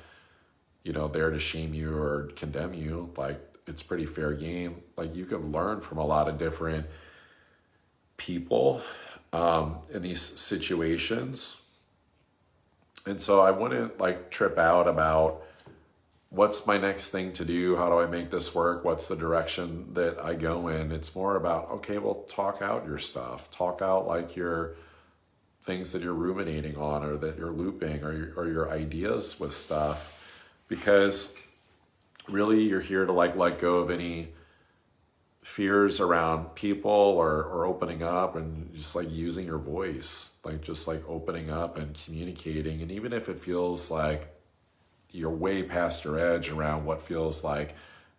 there to shame you or condemn you, like it's pretty fair game. Like you can learn from a lot of different people in these situations. And so I wouldn't like trip out about what's my next thing to do? How do I make this work? What's the direction that I go in? It's more about, okay, well, talk out your stuff. Talk out like your things that you're ruminating on, or that you're looping, or your ideas with stuff. Because really you're here to like let go of any fears around people, or opening up and just like using your voice, like just like opening up and communicating. And even if it feels like you're way past your edge around what feels like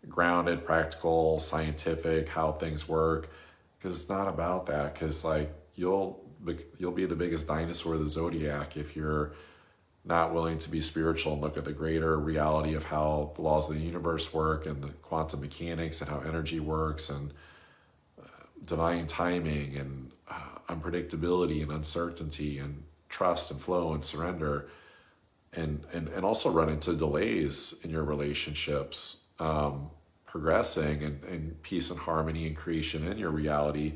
grounded, practical, scientific, how things work, because it's not about that. Because like you'll be the biggest dinosaur of the Zodiac if you're not willing to be spiritual and look at the greater reality of how the laws of the universe work, and the quantum mechanics, and how energy works, and divine timing, and unpredictability, and uncertainty, and trust, and flow, and surrender. And also run into delays in your relationships, progressing, and peace and harmony and creation in your reality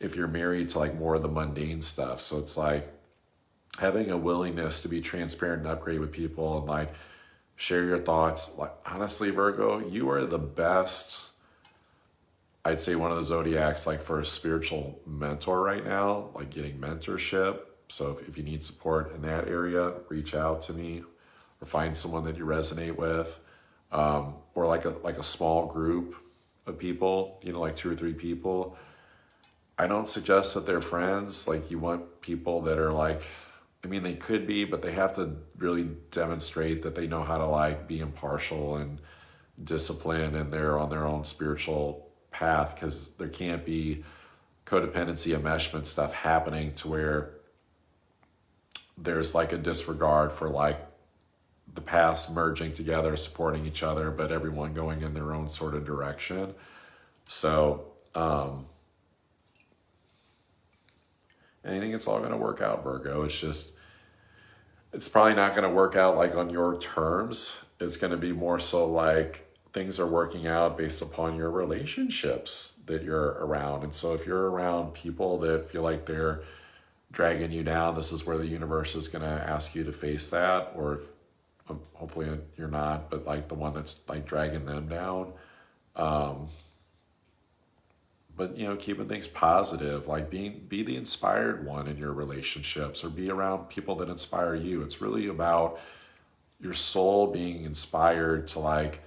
if you're married to like more of the mundane stuff. So it's like having a willingness to be transparent and upgrade with people, and like share your thoughts. Like honestly, Virgo, you are the best, I'd say one of the Zodiacs, like for a spiritual mentor right now, like getting mentorship. So if you need support in that area, reach out to me, or find someone that you resonate with, or like a small group of people, like 2 or 3 people. I don't suggest that they're friends. Like you want people that are like, they could be, but they have to really demonstrate that they know how to like be impartial and disciplined, and they're on their own spiritual path, because there can't be codependency, enmeshment stuff happening to where there's like a disregard for like the paths merging together, supporting each other, but everyone going in their own sort of direction. So I think it's all going to work out, Virgo. It's probably not going to work out like on your terms. It's going to be more so like things are working out based upon your relationships that you're around. And so if you're around people that feel like they're dragging you down, this is where the universe is going to ask you to face that. Or if, hopefully you're not, but like the one that's like dragging them down. But keeping things positive, like be the inspired one in your relationships, or be around people that inspire you. It's really about your soul being inspired to like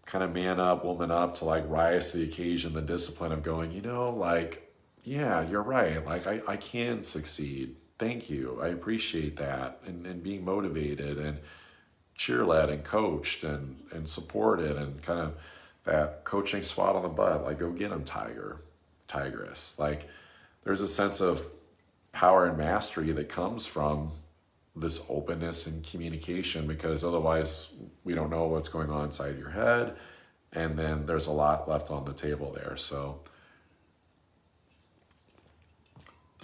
kind of man up, woman up, to like rise to the occasion, the discipline of going, like, yeah, you're right. Like I can succeed. Thank you. I appreciate that. And being motivated and cheer-led and coached and supported, and kind of that coaching swat on the butt, like go get them, tigress. Like there's a sense of power and mastery that comes from this openness and communication, because otherwise we don't know what's going on inside your head. And then there's a lot left on the table there. So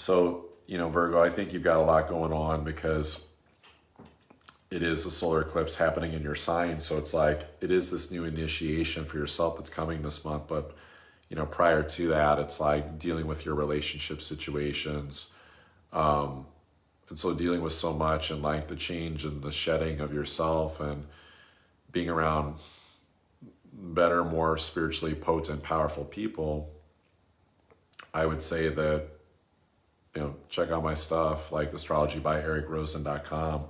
So, Virgo, I think you've got a lot going on because it is a solar eclipse happening in your sign. So it's like, it is this new initiation for yourself that's coming this month. But, prior to that, it's like dealing with your relationship situations. And so dealing with so much and like the change and the shedding of yourself and being around better, more spiritually potent, powerful people, I would say that, check out my stuff like astrologybyericrosen.com.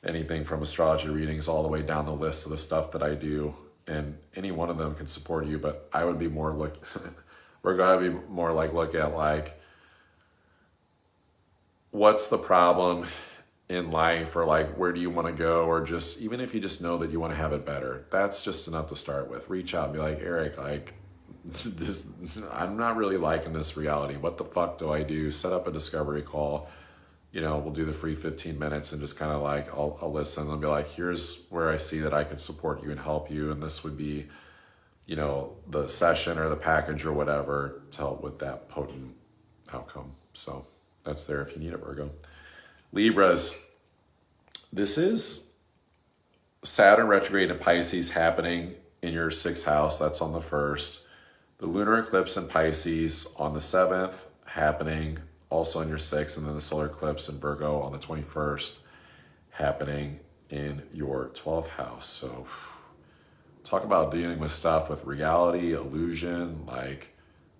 Anything from astrology readings all the way down the list of the stuff that I do. And any one of them can support you, but I would be more we're going to be more like, look at like, what's the problem in life, or like, where do you want to go? Or just, even if you just know that you want to have it better, that's just enough to start with. Reach out and be like, Eric, like this, I'm not really liking this reality. What the fuck do I do? Set up a discovery call. We'll do the free 15 minutes and just kind of like, I'll listen and be like, here's where I see that I can support you and help you. And this would be, the session or the package or whatever to help with that potent outcome. So that's there if you need it, Virgo. Libras, this is Saturn retrograde in Pisces happening in your 6th house. That's on the 1st. The lunar eclipse in Pisces on the 7th happening also in your 6th, and then the solar eclipse in Virgo on the 21st happening in your 12th house. So talk about dealing with stuff with reality, illusion, like,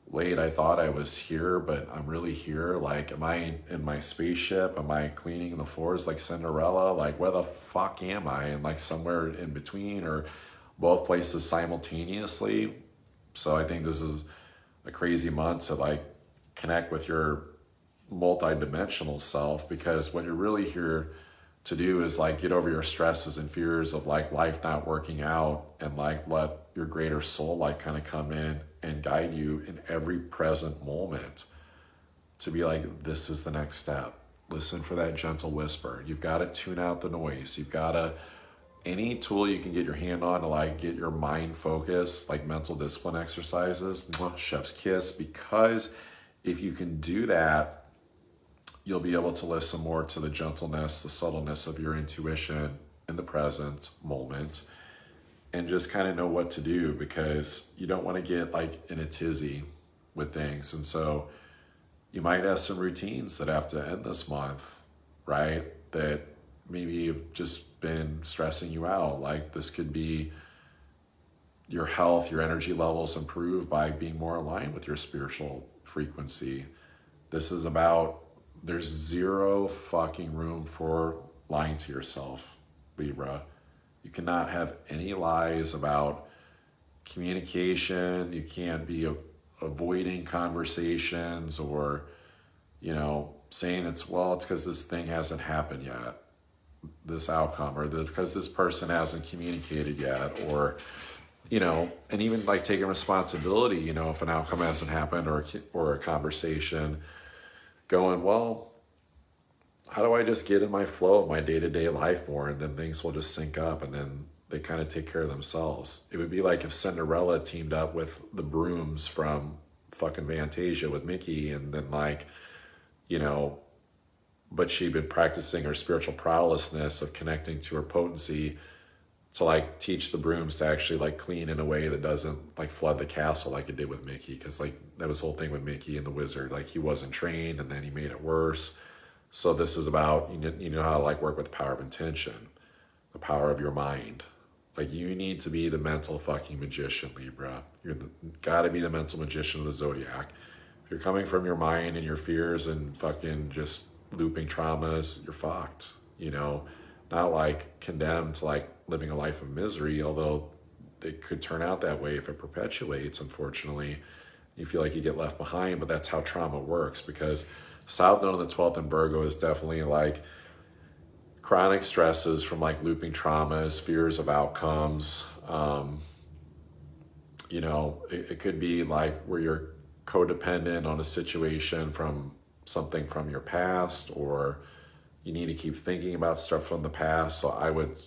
wait, I thought I was here, but I'm really here. Like, am I in my spaceship? Am I cleaning the floors like Cinderella? Like, where the fuck am I? And like somewhere in between or both places simultaneously. So I think this is a crazy month to like connect with your multi-dimensional self, because what you're really here to do is like get over your stresses and fears of like life not working out, and like let your greater soul like kind of come in and guide you in every present moment to be like, this is the next step. Listen for that gentle whisper. You've got to tune out the noise. You've got to, any tool you can get your hand on to like get your mind focused, like mental discipline exercises, chef's kiss, because if you can do that, you'll be able to listen more to the gentleness, the subtleness of your intuition in the present moment, and just kind of know what to do, because you don't want to get like in a tizzy with things. And so you might have some routines that have to end this month, right? That maybe have just been stressing you out. Like, this could be your health, your energy levels improve by being more aligned with your spiritual frequency. This is about, there's zero fucking room for lying to yourself, Libra. You cannot have any lies about communication. You can't be avoiding conversations or, saying it's because this thing hasn't happened yet, this outcome, or because this person hasn't communicated yet, or, and even like taking responsibility, if an outcome hasn't happened or a conversation, going, well, how do I just get in my flow of my day-to-day life more, and then things will just sync up, and then they kind of take care of themselves. It would be like if Cinderella teamed up with the brooms from fucking Fantasia with Mickey, and then like, but she'd been practicing her spiritual prowessness of connecting to her potency to like teach the brooms to actually like clean in a way that doesn't like flood the castle like it did with Mickey. Because like that was the whole thing with Mickey and the wizard, like he wasn't trained and then he made it worse. So this is about, you know how to like work with the power of intention, the power of your mind. Like, you need to be the mental fucking magician, Libra. Gotta be the mental magician of the Zodiac. If you're coming from your mind and your fears and fucking just looping traumas, you're fucked, not like condemned to like living a life of misery, although it could turn out that way if it perpetuates, unfortunately. You feel like you get left behind, but that's how trauma works, because South Node on the 12th in Virgo is definitely like chronic stresses from like looping traumas, fears of outcomes. It could be like where you're codependent on a situation from something from your past, or you need to keep thinking about stuff from the past. So I would,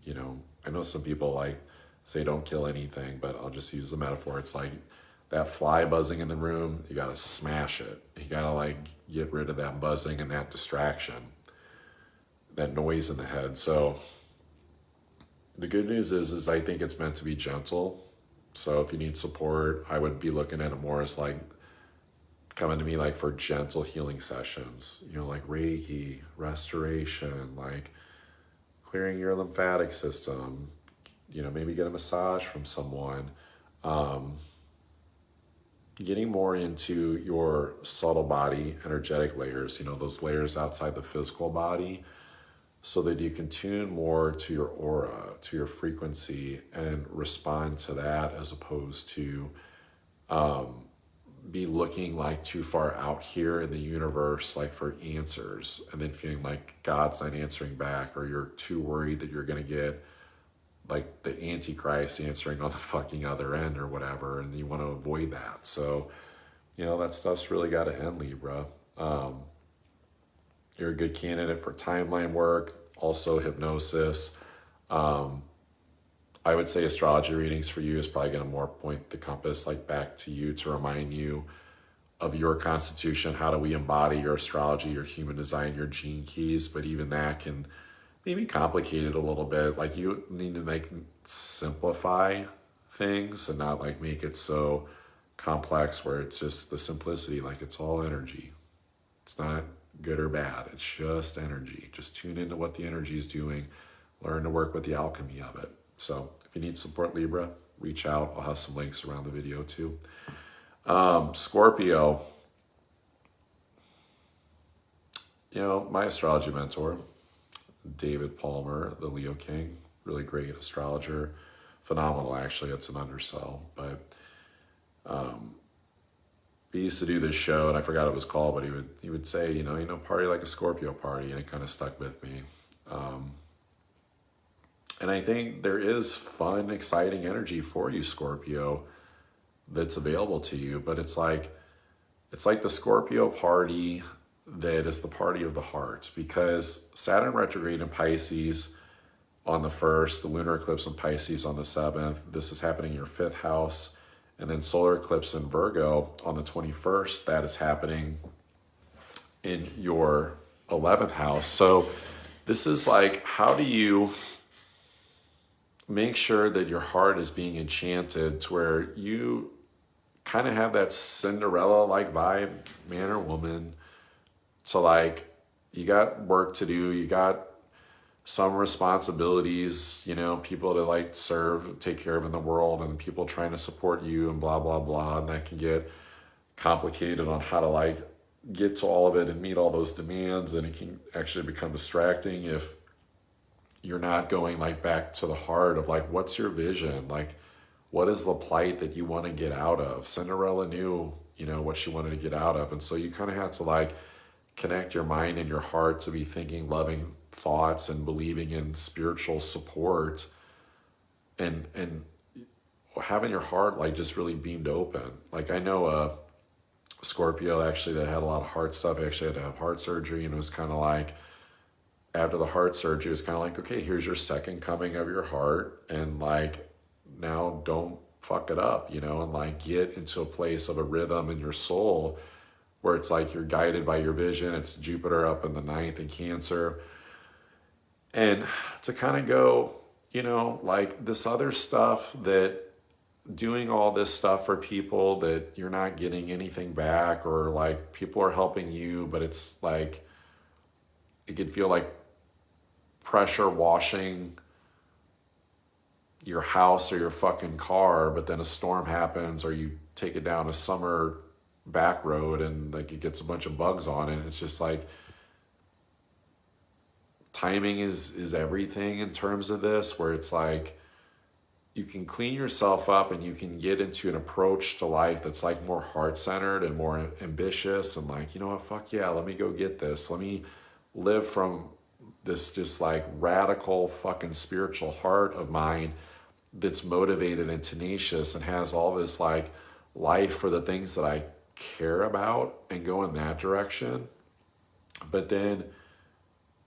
I know some people like say don't kill anything, but I'll just use the metaphor. It's like that fly buzzing in the room, you got to smash it. You got to like get rid of that buzzing and that distraction, that noise in the head. So the good news is I think it's meant to be gentle. So if you need support, I would be looking at it more as like coming to me like for gentle healing sessions, you know, like Reiki, restoration, like clearing your lymphatic system, you know, maybe get a massage from someone, getting more into your subtle body energetic layers, you know, those layers outside the physical body, so that you can tune more to your aura, to your frequency, and respond to that, as opposed to be looking like too far out here in the universe, like for answers, and then feeling like God's not answering back, or you're too worried that you're going to get like the Antichrist answering on the fucking other end or whatever, and you want to avoid that. So, you know, that stuff's really got to end, Libra. You're a good candidate for timeline work, also hypnosis. I would say astrology readings for you is probably going to more point the compass like back to you, to remind you of your constitution. How do we embody your astrology, your human design, your gene keys? But even that can maybe complicate it a little bit. Like you need to like simplify things and not like make it so complex where it's just the simplicity, like it's all energy. It's not good or bad. It's just energy. Just tune into what the energy is doing. Learn to work with the alchemy of it. So if you need support, Libra, reach out. I'll have some links around the video too. Scorpio, you know, my astrology mentor, David Palmer, the Leo King, really great astrologer. Phenomenal, actually. It's an undersell. But he used to do this show, and I forgot what it was called, but he would say, you know, party like a Scorpio party, and it kind of stuck with me. And I think there is fun, exciting energy for you, Scorpio, that's available to you. But it's like the Scorpio party that is the party of the heart, because Saturn retrograde in Pisces on the 1st, the lunar eclipse in Pisces on the 7th. This is happening in your 5th house. And then solar eclipse in Virgo on the 21st. That is happening in your 11th house. So this is like, how do you make sure that your heart is being enchanted to where you kind of have that Cinderella-like vibe, man or woman, to like, you got work to do, you got some responsibilities, you know, people to like serve, take care of in the world, and people trying to support you and blah, blah, blah. And that can get complicated on how to like get to all of it and meet all those demands. And it can actually become distracting if you're not going like back to the heart of like, what's your vision? Like, what is the plight that you want to get out of? Cinderella knew, you know, what she wanted to get out of. And so you kind of have to like connect your mind and your heart to be thinking loving thoughts and believing in spiritual support, and having your heart like just really beamed open. Like I know a Scorpio actually that had a lot of heart stuff, actually had to have heart surgery, and it was kind of like, after the heart surgery, it was kind of like, okay, here's your second coming of your heart, and like now don't fuck it up, you know, and like get into a place of a rhythm in your soul where it's like you're guided by your vision. It's Jupiter up in the 9th in Cancer. And to kind of go, you know, like this other stuff, that doing all this stuff for people that you're not getting anything back, or like people are helping you, but it's like, it could feel like pressure washing your house or your fucking car, but then a storm happens, or you take it down a summer back road and like it gets a bunch of bugs on it. It's just like, timing is everything in terms of this, where it's like you can clean yourself up and you can get into an approach to life that's like more heart-centered and more ambitious, and like, you know what, fuck yeah, let me go get this. Let me live from this just like radical fucking spiritual heart of mine that's motivated and tenacious and has all this like life for the things that I care about, and go in that direction. But then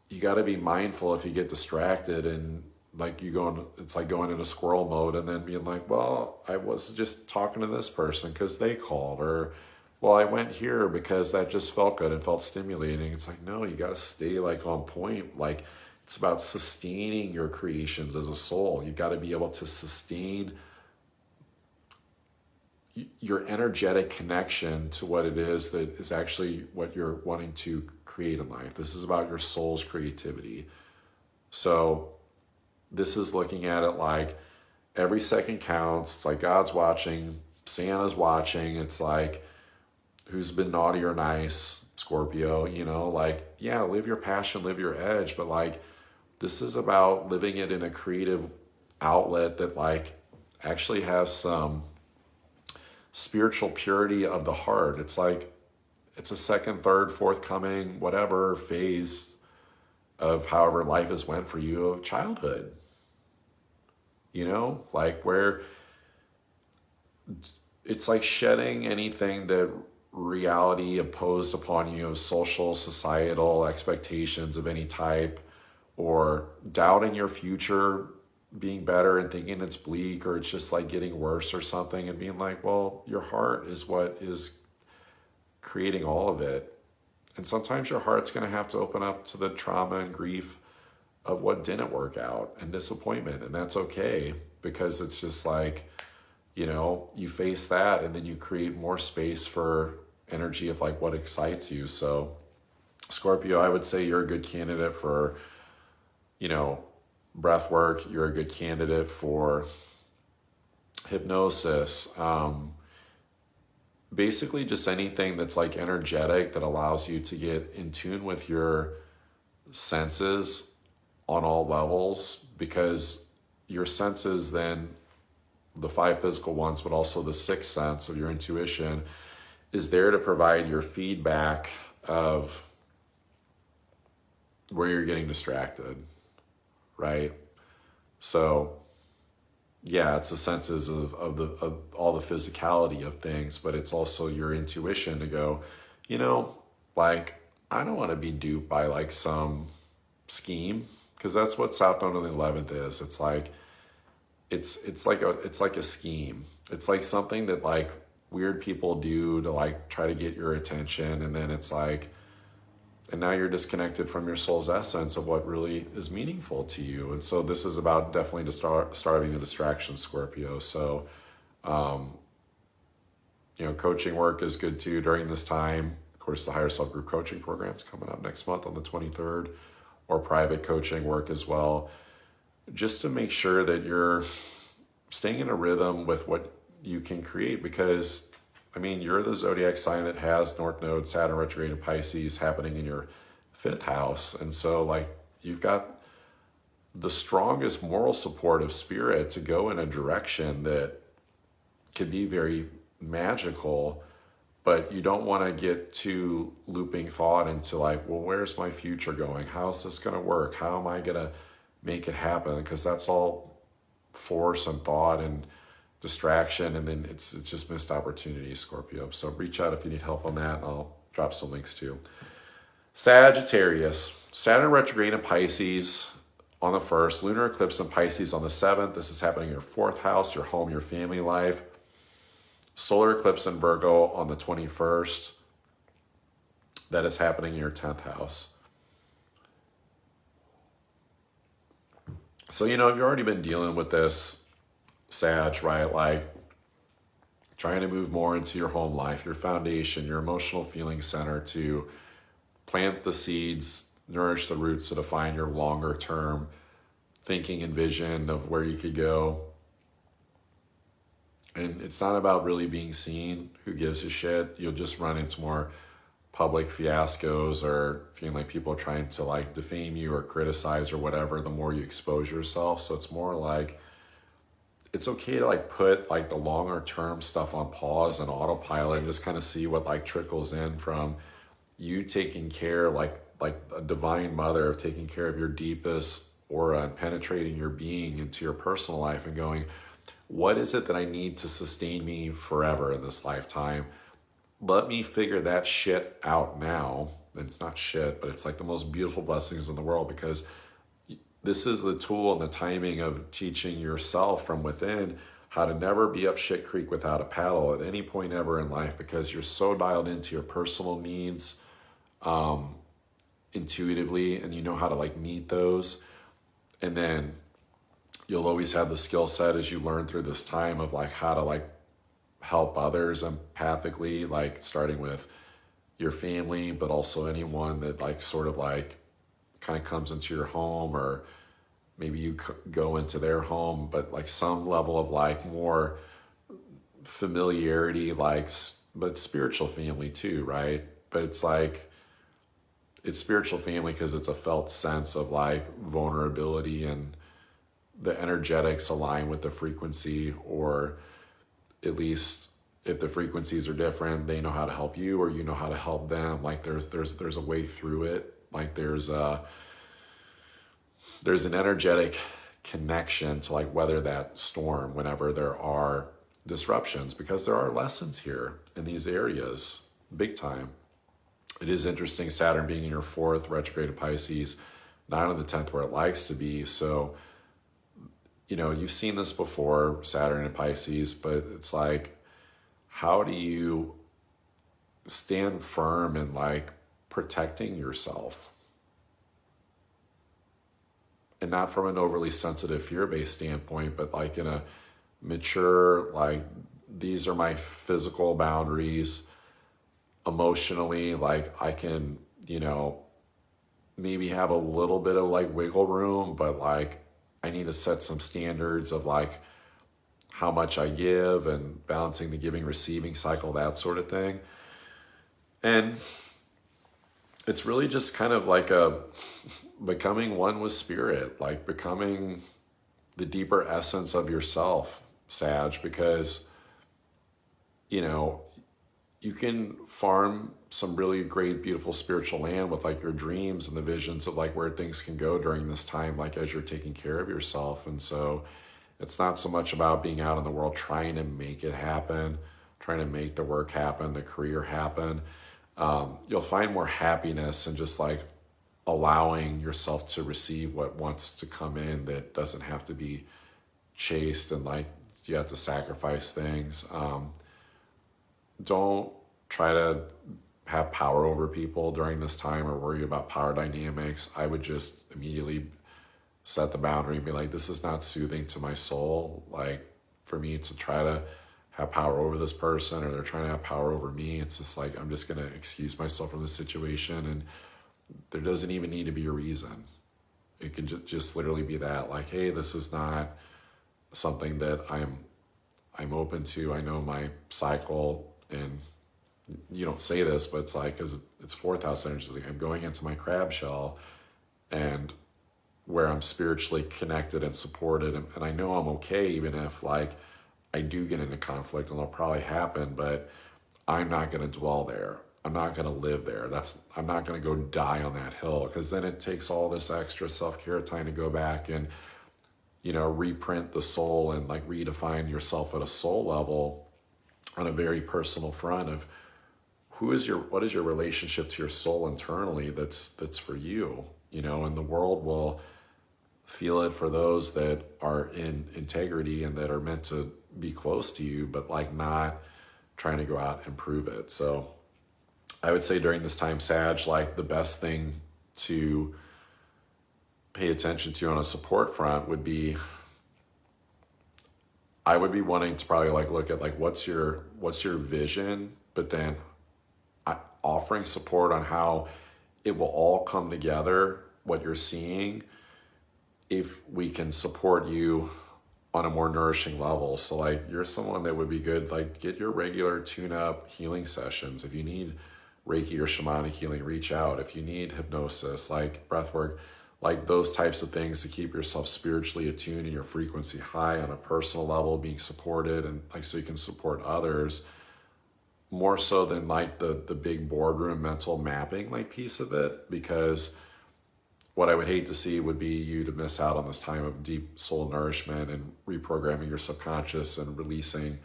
you got to be mindful if you get distracted and like it's like going into squirrel mode and then being like, well, I was just talking to this person because they called, or well, I went here because that just felt good and felt stimulating. It's like, no, you got to stay like on point. Like, it's about sustaining your creations as a soul. You got to be able to sustain your energetic connection to what it is that is actually what you're wanting to create in life. This is about your soul's creativity. So this is looking at it like every second counts. It's like God's watching, Santa's watching. It's like, who's been naughty or nice? Scorpio, you know, like, yeah, live your passion, live your edge. But like, this is about living it in a creative outlet that like actually has some spiritual purity of the heart. It's like, it's a second, third, fourth coming, whatever phase of however life has went for you of childhood. You know, like where it's like shedding anything that reality imposed upon you of social, societal expectations of any type, or doubting your future being better and thinking it's bleak or it's just like getting worse or something, and being like, well, your heart is what is creating all of it. And sometimes your heart's going to have to open up to the trauma and grief of what didn't work out and disappointment. And that's okay, because it's just like, you know, you face that and then you create more space for energy of like what excites you. So Scorpio, I would say you're a good candidate for, you know, breath work. You're a good candidate for hypnosis. Basically just anything that's like energetic that allows you to get in tune with your senses on all levels, because your senses, then the 5 physical ones, but also the 6th sense of your intuition, is there to provide your feedback of where you're getting distracted, right? So yeah, it's the senses of all the physicality of things, but it's also your intuition to go, you know, like, I don't want to be duped by like some scheme, because that's what South Node of the 11th is. It's like, it's like a scheme. It's like something that like weird people do to like try to get your attention, and then it's like, and now you're disconnected from your soul's essence of what really is meaningful to you. And so this is about definitely starving the distraction, Scorpio. So, you know, coaching work is good too during this time. Of course, the Higher Self Group Coaching Program is coming up next month on the 23rd, or private coaching work as well, just to make sure that you're staying in a rhythm with what you can create. Because I mean, you're the zodiac sign that has North Node, Saturn retrograde, and Pisces happening in your 5th house. And so like, you've got the strongest moral support of spirit to go in a direction that can be very magical, but you don't want to get too looping thought into like, well, where's my future going? How's this going to work? How am I going to make it happen? Because that's all force and thought and distraction, and then it's just missed opportunity, Scorpio. So reach out if you need help on that. I'll drop some links too. Sagittarius, Saturn retrograde in Pisces on the 1st, lunar eclipse in Pisces on the 7th. This is happening in your 4th house, your home, your family life. Solar eclipse in Virgo on the 21st. That is happening in your 10th house. So, you know, you've already been dealing with this, Sag, right? Like trying to move more into your home life, your foundation, your emotional feeling center, to plant the seeds, nourish the roots to define your longer term thinking and vision of where you could go. And it's not about really being seen. Who gives a shit? You'll just run into more public fiascos, or feeling like people are trying to like defame you or criticize or whatever, the more you expose yourself. So it's more like, it's okay to like put like the longer term stuff on pause and autopilot, and just kind of see what like trickles in from you taking care, like a divine mother, of taking care of your deepest aura and penetrating your being into your personal life and going, what is it that I need to sustain me forever in this lifetime? Let me figure that shit out now. And it's not shit, but it's like the most beautiful blessings in the world, because this is the tool and the timing of teaching yourself from within how to never be up shit creek without a paddle at any point ever in life, because you're so dialed into your personal needs intuitively, and you know how to like meet those. And then you'll always have the skill set as you learn through this time of like how to like help others empathically, like starting with your family, but also anyone that like sort of like kind of comes into your home, or maybe you go into their home, but like some level of like more familiarity, like, but spiritual family too, right? But it's like, it's spiritual family because it's a felt sense of like vulnerability, and the energetics align with the frequency, or at least if the frequencies are different, they know how to help you, or you know how to help them. Like there's a way through it. Like there's an energetic connection to like weather that storm whenever there are disruptions, because there are lessons here in these areas, big time. It is interesting, Saturn being in your 4th, retrograde Pisces, not in the 10th where it likes to be. So, you know, you've seen this before, Saturn and Pisces, but it's like, how do you stand firm in like protecting yourself? And not from an overly sensitive, fear-based standpoint, but like in a mature, like, these are my physical boundaries. Emotionally, like I can, you know, maybe have a little bit of like wiggle room, but like I need to set some standards of like how much I give and balancing the giving receiving cycle, that sort of thing. And it's really just kind of like a becoming one with spirit, like becoming the deeper essence of yourself, Sag, because, you know, you can farm some really great, beautiful spiritual land with like your dreams and the visions of like where things can go during this time, like as you're taking care of yourself. And so it's not so much about being out in the world trying to make it happen, trying to make the work happen, the career happen. You'll find more happiness in just like allowing yourself to receive what wants to come in, that doesn't have to be chased and like you have to sacrifice things. Don't try to have power over people during this time or worry about power dynamics. I would just immediately set the boundary and be like, this is not soothing to my soul. Like for me to try to have power over this person, or they're trying to have power over me. It's just like, I'm just going to excuse myself from the situation. And there doesn't even need to be a reason. It can just literally be that, like, hey, this is not something that I'm open to. I know my cycle, and you don't say this, but it's like, because it's 4th house energy, like I'm going into my crab shell, and where I'm spiritually connected and supported, and I know I'm okay, even if like I do get into conflict, and it'll probably happen, but I'm not going to dwell there. I'm not going to live there. I'm not going to go die on that hill, because then it takes all this extra self-care time to go back and, you know, reprint the soul and like redefine yourself at a soul level on a very personal front of what is your relationship to your soul internally that's for you, you know. And the world will feel it for those that are in integrity and that are meant to be close to you, but like not trying to go out and prove it. So I would say during this time, Sag, like the best thing to pay attention to on a support front would be, I would be wanting to probably like look at like what's your vision, but then offering support on how it will all come together, what you're seeing, if we can support you on a more nourishing level. So like you're someone that would be good, like get your regular tune-up healing sessions. If you need Reiki or shamanic healing, reach out. If you need hypnosis, like breath work, like those types of things to keep yourself spiritually attuned and your frequency high on a personal level, being supported, and like so you can support others more so than like the big boardroom mental mapping like piece of it. Because what I would hate to see would be you to miss out on this time of deep soul nourishment and reprogramming your subconscious and releasing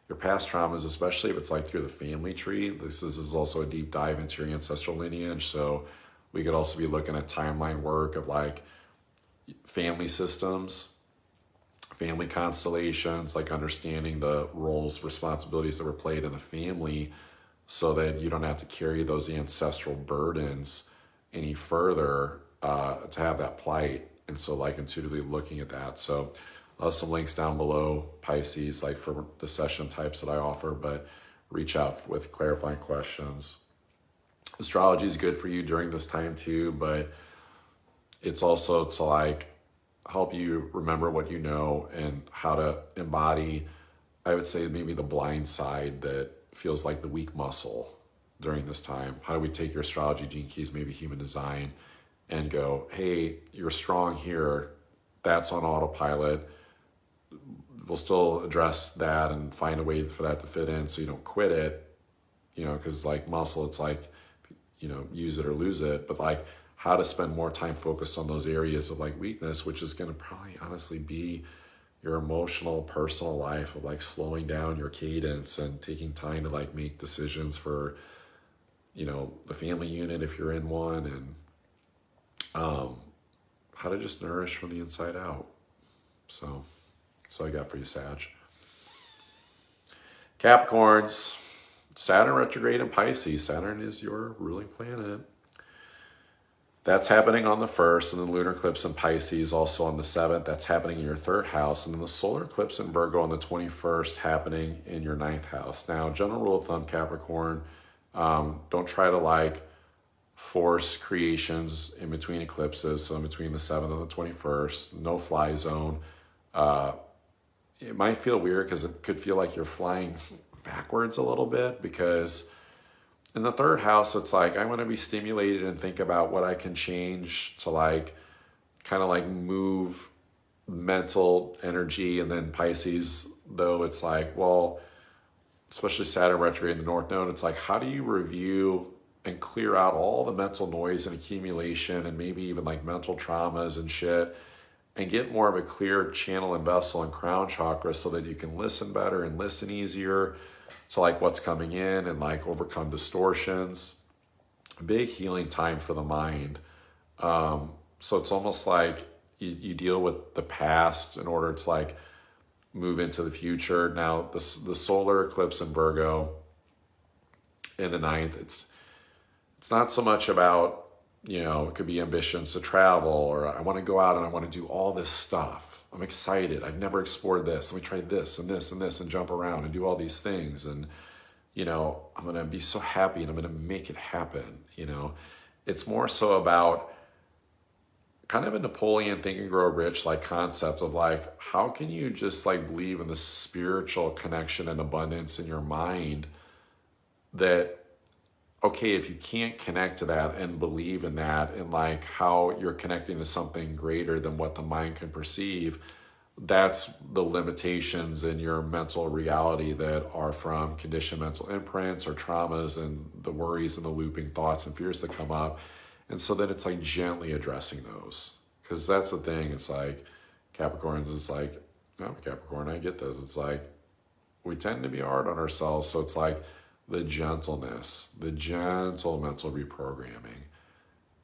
your past traumas, especially if it's like through the family tree. This is also a deep dive into your ancestral lineage. So we could also be looking at timeline work of like, family systems, family constellations, like understanding the roles, responsibilities that were played in the family so that you don't have to carry those ancestral burdens any further to have that plight. And so like intuitively looking at that. So I'll have some links down below, Pisces, like for the session types that I offer, but reach out with clarifying questions. Astrology is good for you during this time too, but it's also to like help you remember what you know and how to embody, I would say, maybe the blind side that feels like the weak muscle during this time. How do we take your astrology gene keys, maybe human design, and go, hey, you're strong here, that's on autopilot. We'll still address that and find a way for that to fit in so you don't quit it, you know, because like muscle, it's like, you know, use it or lose it, but like how to spend more time focused on those areas of like weakness, which is going to probably honestly be your emotional, personal life of like slowing down your cadence and taking time to like make decisions for, you know, the family unit if you're in one, and how to just nourish from the inside out. So that's what I got for you, Sag. Capricorns, Saturn retrograde in Pisces. Saturn is your ruling planet. That's happening on the 1st, and then lunar eclipse in Pisces also on the 7th. That's happening in your 3rd house, and then the solar eclipse in Virgo on the 21st happening in your 9th house. Now, general rule of thumb, Capricorn, don't try to like force creations in between eclipses. So in between the 7th and the 21st, no fly zone. It might feel weird because it could feel like you're flying backwards a little bit, because in the 3rd house, it's like, I want to be stimulated and think about what I can change to like, kind of like move mental energy. And then Pisces, though, it's like, well, especially Saturn retrograde in the North Node, it's like, how do you review and clear out all the mental noise and accumulation and maybe even like mental traumas and shit, and get more of a clear channel and vessel and crown chakra so that you can listen better and listen easier to like what's coming in and like overcome distortions. Big healing time for the mind. So it's almost like you deal with the past in order to like move into the future. Now the solar eclipse in Virgo in the 9th, it's not so much about, you know, it could be ambitions to travel, or I want to go out and I want to do all this stuff. I'm excited. I've never explored this. Let me try this and this and this and jump around and do all these things. And, you know, I'm going to be so happy and I'm going to make it happen. You know, it's more so about kind of a Napoleon Think and Grow Rich like concept of like, how can you just like believe in the spiritual connection and abundance in your mind that, okay, if you can't connect to that and believe in that and like how you're connecting to something greater than what the mind can perceive, that's the limitations in your mental reality that are from conditioned mental imprints or traumas and the worries and the looping thoughts and fears that come up. And so then it's like gently addressing those. Because that's the thing. It's like Capricorns, it's like, oh, Capricorn, I get this. It's like we tend to be hard on ourselves. So it's like the gentleness, the gentle mental reprogramming.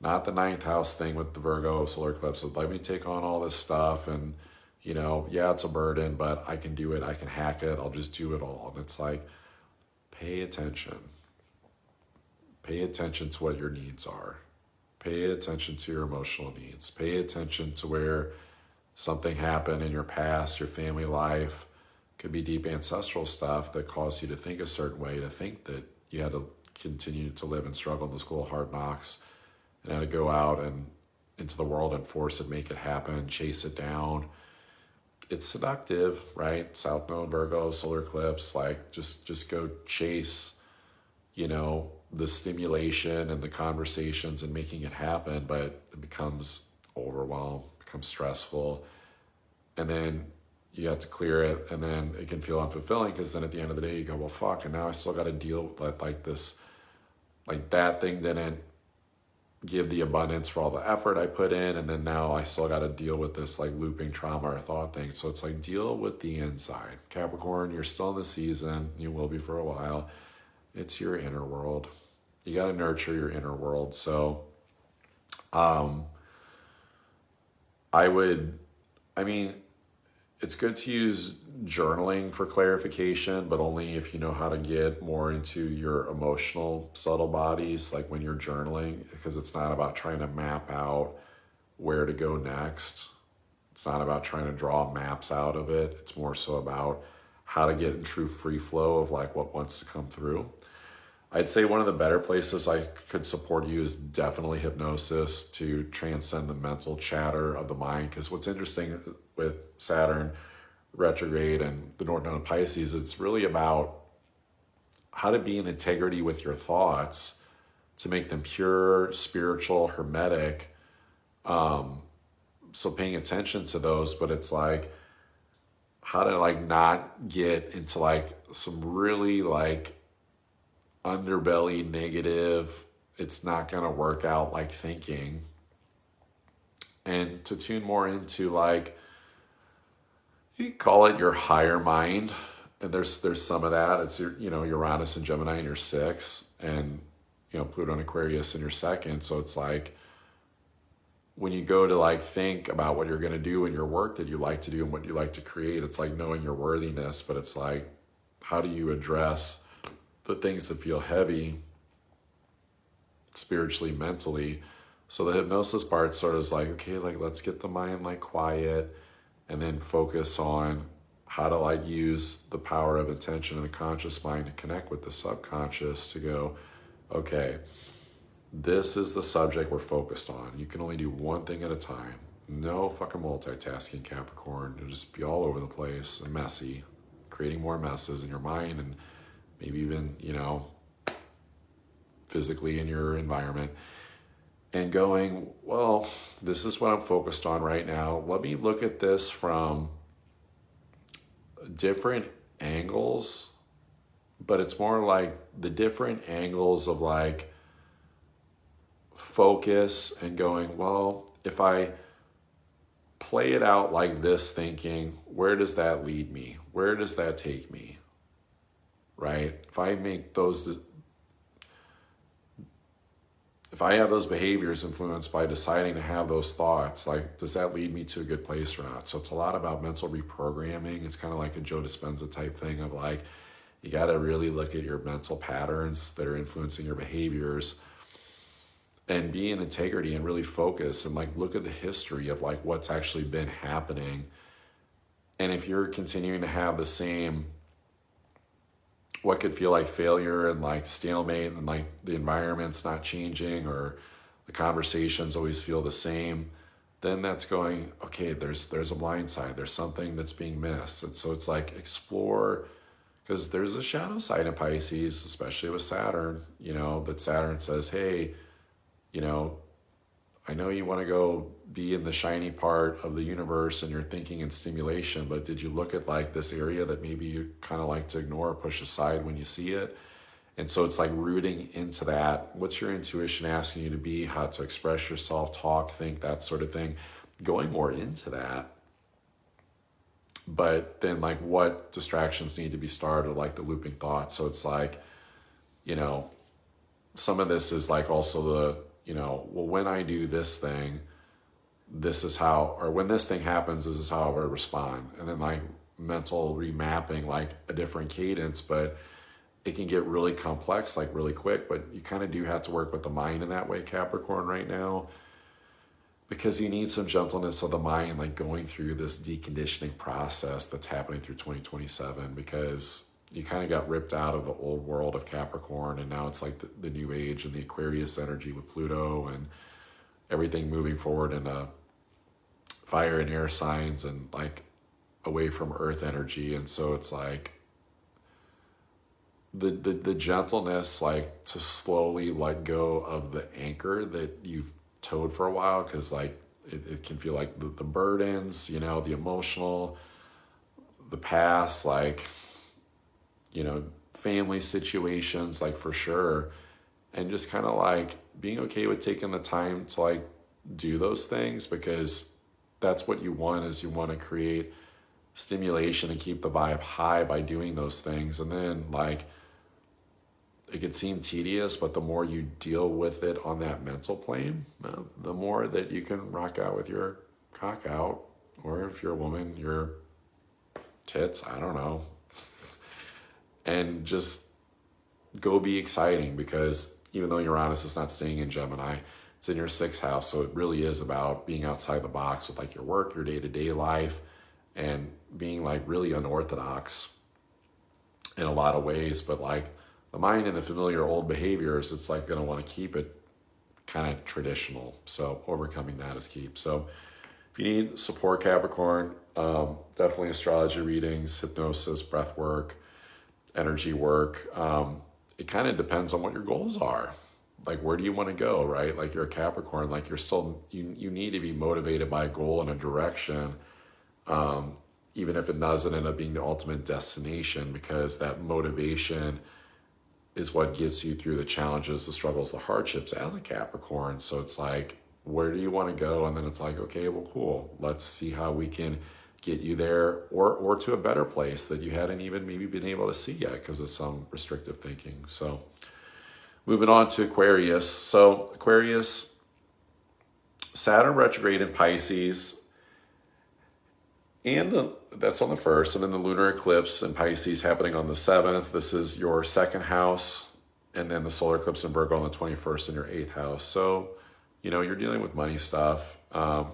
Not the 9th house thing with the Virgo solar eclipse. Let me take on all this stuff and, you know, yeah, it's a burden, but I can do it. I can hack it. I'll just do it all. And it's like, pay attention. Pay attention to what your needs are. Pay attention to your emotional needs. Pay attention to where something happened in your past, your family life. Could be deep ancestral stuff that caused you to think a certain way, to think that you had to continue to live and struggle in the school of hard knocks and had to go out and into the world and force it, make it happen, chase it down. It's seductive, right? South Node, Virgo, solar eclipse, like just go chase, you know, the stimulation and the conversations and making it happen, but it becomes overwhelmed, becomes stressful. And then you have to clear it, and then it can feel unfulfilling because then at the end of the day you go, well, fuck, and now I still got to deal with like this, like that thing didn't give the abundance for all the effort I put in, and then now I still got to deal with this like looping trauma or thought thing. So it's like, deal with the inside. Capricorn, you're still in the season, you will be for a while. It's your inner world. You got to nurture your inner world. So I mean, it's good to use journaling for clarification, but only if you know how to get more into your emotional subtle bodies, like when you're journaling, because it's not about trying to map out where to go next. It's not about trying to draw maps out of it. It's more so about how to get in true free flow of like what wants to come through. I'd say one of the better places I could support you is definitely hypnosis to transcend the mental chatter of the mind. Because what's interesting with Saturn retrograde and the North Node of Pisces, it's really about how to be in integrity with your thoughts to make them pure, spiritual, hermetic. So paying attention to those, but it's like how to like not get into like some really like underbelly negative, it's not going to work out like thinking, and to tune more into like, you call it your higher mind, and there's some of that. It's your, Uranus and Gemini in your sixth, and Pluto and Aquarius in your second. So it's like when you go to like think about what you're going to do in your work that you like to do and what you like to create, it's like knowing your worthiness, but it's like how do you address the things that feel heavy spiritually, mentally. So the hypnosis part sort of is like, okay, like let's get the mind like quiet and then focus on how to like use the power of intention in the conscious mind to connect with the subconscious to go, okay, this is the subject we're focused on. You can only do one thing at a time. No fucking multitasking, Capricorn. You'll just be all over the place and messy, creating more messes in your mind and maybe even, physically in your environment, and going, well, this is what I'm focused on right now. Let me look at this from different angles, but it's more like the different angles of like focus and going, well, if I play it out like this thinking, where does that lead me? Where does that take me? Right? If I have those behaviors influenced by deciding to have those thoughts, like, does that lead me to a good place or not? So it's a lot about mental reprogramming. It's kind of like a Joe Dispenza type thing of like, you got to really look at your mental patterns that are influencing your behaviors and be in integrity and really focus and like look at the history of like what's actually been happening. And if you're continuing to have the same, what could feel like failure and like stalemate and like the environment's not changing or the conversations always feel the same, then that's going, okay, there's a blind side. There's something that's being missed. And so it's like explore, because there's a shadow side in Pisces, especially with Saturn, that Saturn says, hey, I know you want to go be in the shiny part of the universe and your thinking and stimulation, but did you look at like this area that maybe you kind of like to ignore or push aside when you see it? And so it's like rooting into that. What's your intuition asking you to be, how to express yourself, talk, think, that sort of thing, going more into that. But then like what distractions need to be started, like the looping thoughts. So it's like, some of this is like also the, well, when I do this thing, this is how, or when this thing happens, this is how I would respond. And then like mental remapping, like a different cadence, but it can get really complex, like really quick, but you kind of do have to work with the mind in that way, Capricorn, right now, because you need some gentleness of the mind, like going through this deconditioning process that's happening through 2027, because you kind of got ripped out of the old world of Capricorn, and now it's like the new age and the Aquarius energy with Pluto and everything moving forward into fire and air signs and like away from earth energy. And so it's like the gentleness, like to slowly let go of the anchor that you've towed for a while, because like it can feel like the burdens, the emotional, the past, like family situations, like for sure. And just kind of like being okay with taking the time to like do those things, because that's what you want, is you want to create stimulation and keep the vibe high by doing those things. And then like it could seem tedious, but the more you deal with it on that mental plane, the more that you can rock out with your cock out. Or if you're a woman, your tits, I don't know. And just go be exciting, because even though Uranus is not staying in Gemini, it's in your 6th house. So it really is about being outside the box with like your work, your day-to-day life, and being like really unorthodox in a lot of ways. But like the mind and the familiar old behaviors, it's like going to want to keep it kind of traditional. So overcoming that is key. So if you need support, Capricorn, definitely astrology readings, hypnosis, breath work, energy work. It kind of depends on what your goals are. Like, where do you want to go, right? Like, you're a Capricorn, like you're still, you need to be motivated by a goal and a direction, even if it doesn't end up being the ultimate destination, because that motivation is what gets you through the challenges, the struggles, the hardships as a Capricorn. So it's like, where do you want to go? And then it's like, okay, well, cool. Let's see how we can get you there, or to a better place that you hadn't even maybe been able to see yet because of some restrictive thinking. So moving on to Aquarius. So Aquarius, Saturn retrograde in Pisces, and that's on the 1st, and then the lunar eclipse in Pisces happening on the 7th. This is your 2nd house, and then the solar eclipse in Virgo on the 21st in your 8th house. So, you know, you're dealing with money stuff,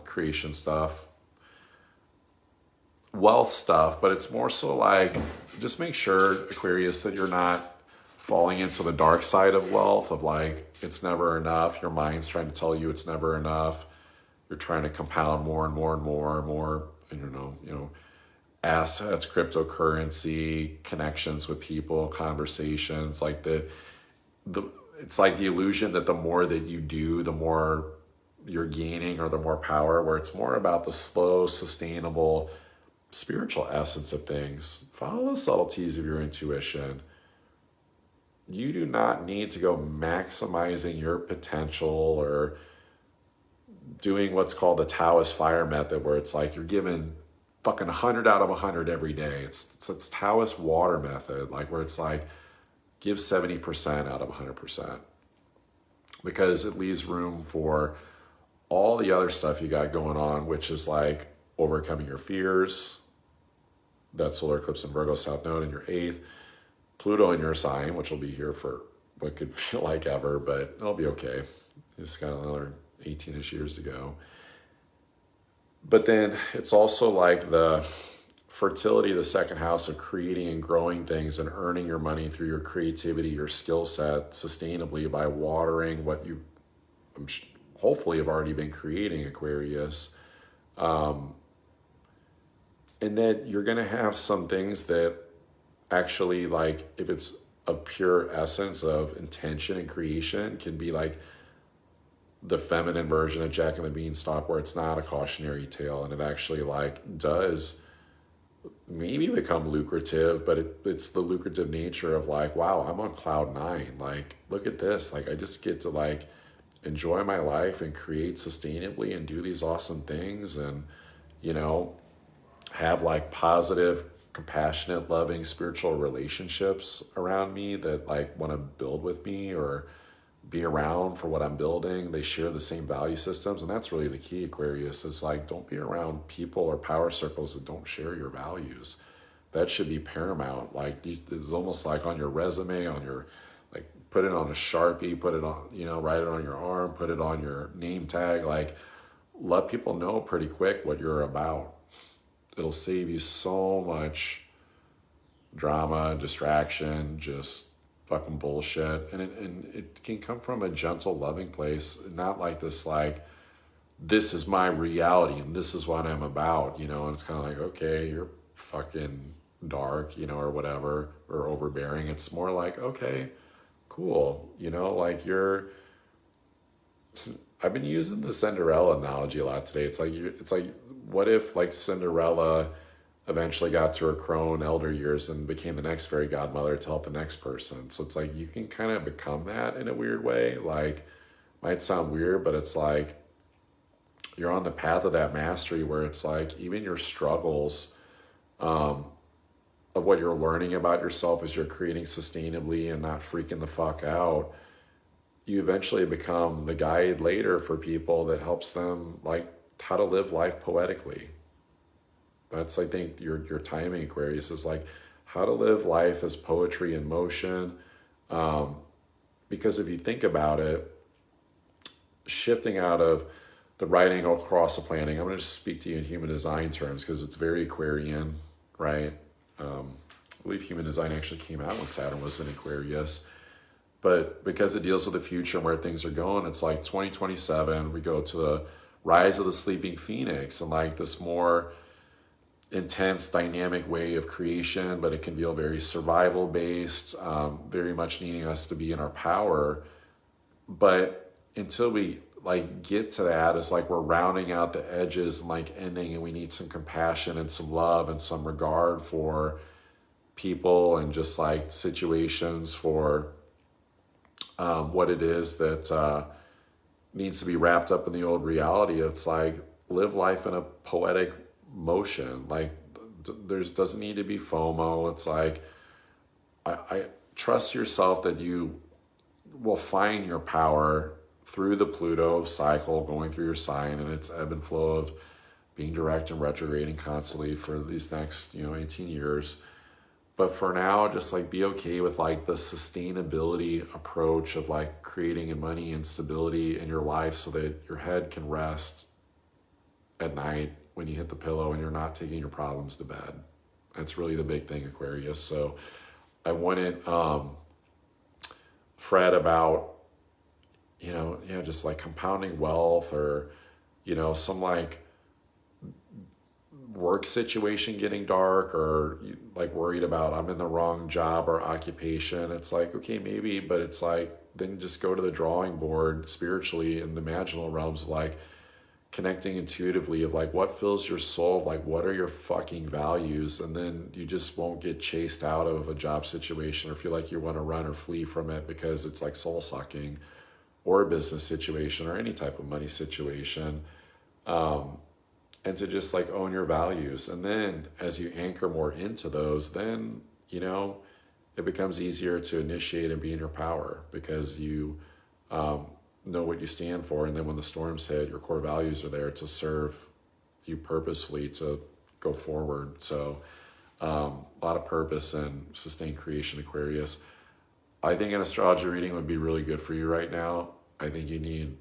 creation stuff, wealth stuff, but it's more so like, just make sure, Aquarius, that you're not falling into the dark side of wealth, of like, it's never enough. Your mind's trying to tell you it's never enough. You're trying to compound more and more and more and more, and you know, assets, cryptocurrency, connections with people, conversations, like it's like the illusion that the more that you do, the more you're gaining, or the more power, where it's more about the slow, sustainable, spiritual essence of things. Follow the subtleties of your intuition. You do not need to go maximizing your potential or doing what's called the Taoist fire method, where it's like you're given fucking 100 out of 100 every day. It's Taoist water method, like where it's like give 70% out of 100%, because it leaves room for all the other stuff you got going on, which is like overcoming your fears. That solar eclipse in Virgo South Node in your 8th, Pluto in your sign, which will be here for what could feel like ever, but it'll be okay. It's got another 18-ish years to go. But then it's also like the fertility, the 2nd house of creating and growing things and earning your money through your creativity, your skill set, sustainably by watering what you hopefully have already been creating, Aquarius. And then you're going to have some things that actually, like, if it's of pure essence of intention and creation, can be like the feminine version of Jack and the Beanstalk, where it's not a cautionary tale, and it actually like does maybe become lucrative, but it's the lucrative nature of like, wow, I'm on cloud 9. Like, look at this. Like, I just get to like enjoy my life and create sustainably and do these awesome things, and, you know, have like positive, compassionate, loving, spiritual relationships around me that like want to build with me or be around for what I'm building. They share the same value systems, and that's really the key, Aquarius. Is like, don't be around people or power circles that don't share your values. That should be paramount. Like, it's almost like on your resume, on your, like, put it on a Sharpie, put it on, you know, write it on your arm, put it on your name tag. Like, let people know pretty quick what you're about. It'll save you so much drama, distraction, just fucking bullshit. And it can come from a gentle, loving place, not like this, like, this is my reality and this is what I'm about, you know. And it's kind of like, okay, you're fucking dark, you know, or whatever, or overbearing. It's more like, okay, cool, you know, like I've been using the Cinderella analogy a lot today. It's like, what if like Cinderella eventually got to her crone elder years and became the next fairy godmother to help the next person? So it's like, you can kind of become that in a weird way. Like, might sound weird, but it's like you're on the path of that mastery, where it's like even your struggles of what you're learning about yourself as you're creating sustainably and not freaking the fuck out, you eventually become the guide later for people that helps them like how to live life poetically. That's, I think, your timing, Aquarius, is like how to live life as poetry in motion. Because if you think about it, shifting out of the right angle across the planning, I'm going to just speak to you in human design terms because it's very Aquarian, right? I believe human design actually came out when Saturn was in Aquarius. But because it deals with the future and where things are going, it's like 2027, we go to the rise of the sleeping phoenix and like this more intense, dynamic way of creation, but it can feel very survival based, very much needing us to be in our power. But until we like get to that, it's like we're rounding out the edges and like ending, and we need some compassion and some love and some regard for people and just like situations for what it is that needs to be wrapped up in the old reality. It's like live life in a poetic motion. Like there's doesn't need to be FOMO. It's like I trust yourself that you will find your power through the Pluto cycle going through your sign and its ebb and flow of being direct and retrograding constantly for these next 18 years. But for now, just like be okay with like the sustainability approach of like creating money and stability in your life so that your head can rest at night when you hit the pillow and you're not taking your problems to bed. That's really the big thing, Aquarius. So I wouldn't fret about, just like compounding wealth or, some like work situation getting dark or like worried about I'm in the wrong job or occupation. It's like, okay, maybe, but it's like, then just go to the drawing board spiritually in the imaginal realms of like connecting intuitively of like what fills your soul, like what are your fucking values, and then you just won't get chased out of a job situation or feel like you want to run or flee from it because it's like soul sucking, or a business situation or any type of money situation. And to just like own your values. And then as you anchor more into those, then, it becomes easier to initiate and be in your power because you know what you stand for. And then when the storms hit, your core values are there to serve you purposefully to go forward. So a lot of purpose and sustained creation, Aquarius. I think an astrology reading would be really good for you right now. I think you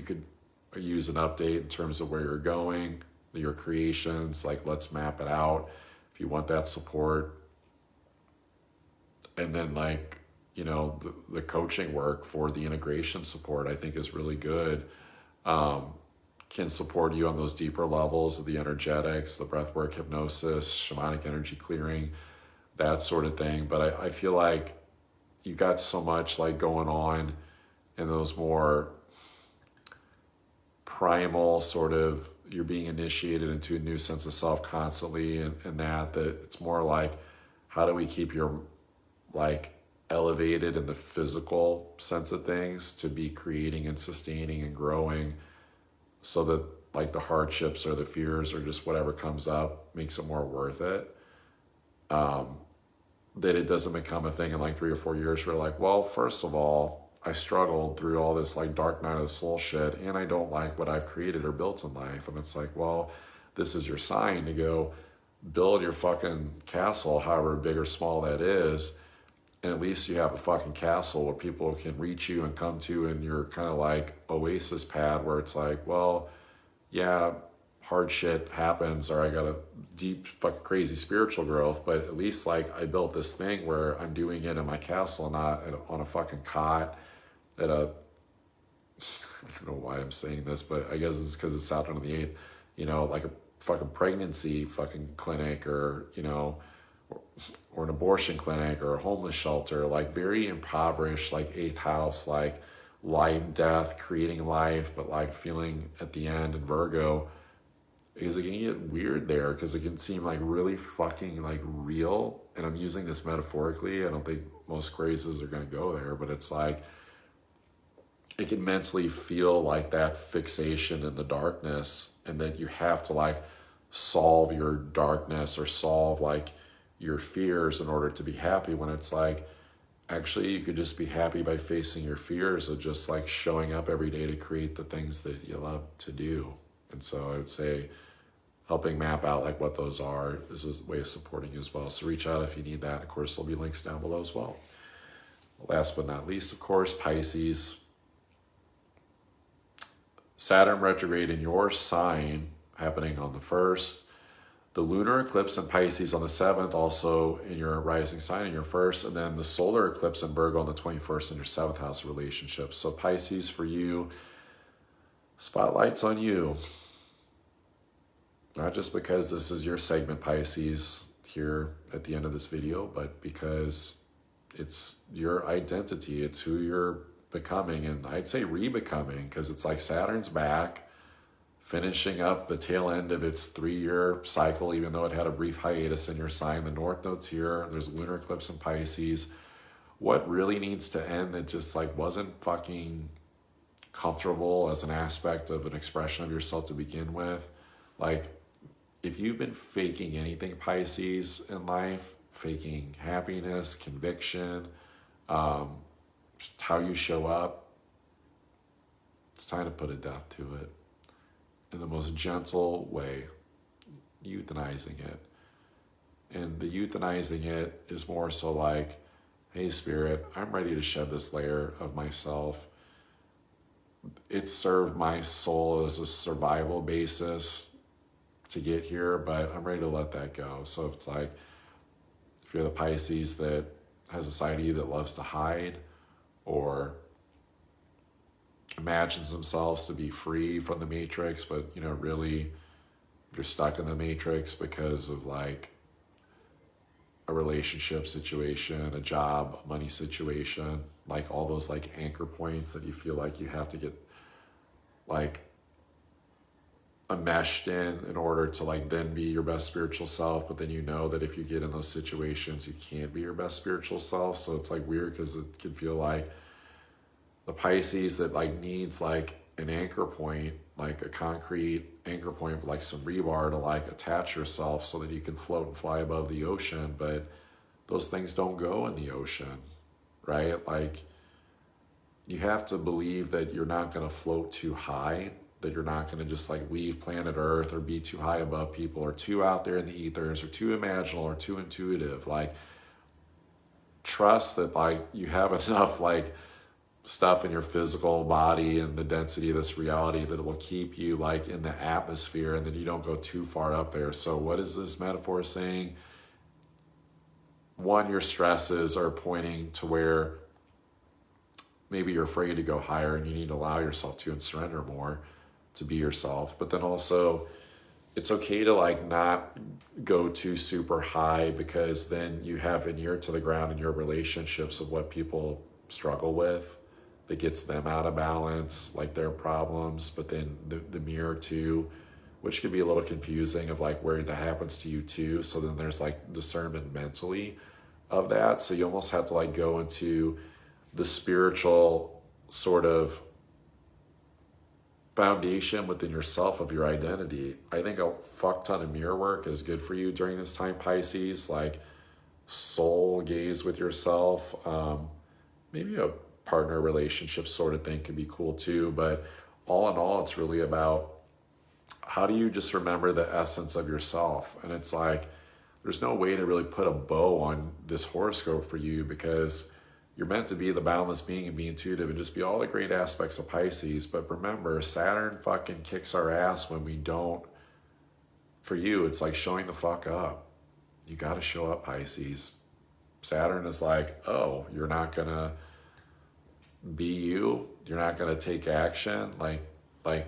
could use an update in terms of where you're going, your creations, like let's map it out if you want that support. And then like, the coaching work for the integration support, I think is really good. Can support you on those deeper levels of the energetics, the breathwork, hypnosis, shamanic energy clearing, that sort of thing. But I feel like you got so much like going on in those more primal sort of, you're being initiated into a new sense of self constantly, and that it's more like, how do we keep your like elevated in the physical sense of things to be creating and sustaining and growing, so that like the hardships or the fears or just whatever comes up makes it more worth it. That it doesn't become a thing in like 3 or 4 years where like, well, first of all, I struggled through all this like dark night of the soul shit, and I don't like what I've created or built in life. And it's like, well, this is your sign to go build your fucking castle, however big or small that is. And at least you have a fucking castle where people can reach you and come to, and you're kind of like oasis pad where it's like, well, yeah, hard shit happens, or I got a deep fucking crazy spiritual growth, but at least like I built this thing where I'm doing it in my castle, not on a fucking cot at a, I don't know why I'm saying this, but I guess it's because it's out on the 8th, like a fucking pregnancy fucking clinic, or, or an abortion clinic, or a homeless shelter, like very impoverished, like 8th house, like life, death, creating life, but like feeling at the end in Virgo, because it can get weird there, because it can seem like really fucking like real. And I'm using this metaphorically. I don't think most crazes are going to go there, but it's like, it can mentally feel like that fixation in the darkness, and that you have to like solve your darkness or solve like your fears in order to be happy, when it's like, actually you could just be happy by facing your fears of just like showing up every day to create the things that you love to do. And so I would say helping map out like what those are is a way of supporting you as well. So reach out if you need that. Of course, there'll be links down below as well. Last but not least, of course, Pisces. Saturn retrograde in your sign happening on the 1st. The lunar eclipse in Pisces on the 7th, also in your rising sign in your 1st. And then the solar eclipse in Virgo on the 21st in your 7th house of relationships. So Pisces, for you, spotlight's on you. Not just because this is your segment, Pisces, here at the end of this video, but because it's your identity. It's who you're becoming, and I'd say re-becoming, because it's like Saturn's back, finishing up the tail end of its 3-year cycle, even though it had a brief hiatus in your sign. The North Node's here. There's a lunar eclipse in Pisces. What really needs to end that just like wasn't fucking comfortable as an aspect of an expression of yourself to begin with? Like, if you've been faking anything, Pisces, in life, faking happiness, conviction, how you show up, it's time to put a death to it in the most gentle way, euthanizing it. And the euthanizing it is more so like, hey, Spirit, I'm ready to shed this layer of myself. It served my soul as a survival basis to get here, but I'm ready to let that go. So if it's like, if you're the Pisces that has a side of you that loves to hide or imagines themselves to be free from the matrix, but really you're stuck in the matrix because of like a relationship situation, a job, money situation, like all those like anchor points that you feel like you have to get like enmeshed in order to like then be your best spiritual self. But then that if you get in those situations, you can't be your best spiritual self. So it's like weird because it can feel like the Pisces that like needs like an anchor point, like a concrete anchor point with like some rebar to like attach yourself so that you can float and fly above the ocean. But those things don't go in the ocean, right? Like you have to believe that you're not going to float too high, that you're not going to just like leave planet Earth or be too high above people or too out there in the ethers or too imaginal or too intuitive. Like trust that like you have enough like stuff in your physical body and the density of this reality that it will keep you like in the atmosphere and then you don't go too far up there. So what is this metaphor saying? One, your stresses are pointing to where maybe you're afraid to go higher and you need to allow yourself to and surrender more to be yourself. But then also it's okay to like not go too super high, because then you have an ear to the ground in your relationships of what people struggle with that gets them out of balance, like their problems, but then the mirror too, which could be a little confusing of like where that happens to you too. So then there's like discernment mentally of that. So you almost have to like go into the spiritual sort of foundation within yourself of your identity. I think a fuck ton of mirror work is good for you during this time, Pisces, like soul gaze with yourself. Maybe a partner relationship sort of thing could be cool too. But all in all, it's really about how do you just remember the essence of yourself? And it's like, there's no way to really put a bow on this horoscope for you, because you're meant to be the boundless being and be intuitive and just be all the great aspects of Pisces. But remember, Saturn fucking kicks our ass when we don't. For you, it's like showing the fuck up. You got to show up, Pisces. Saturn is like, oh, you're not going to be you. You're not going to take action. Like,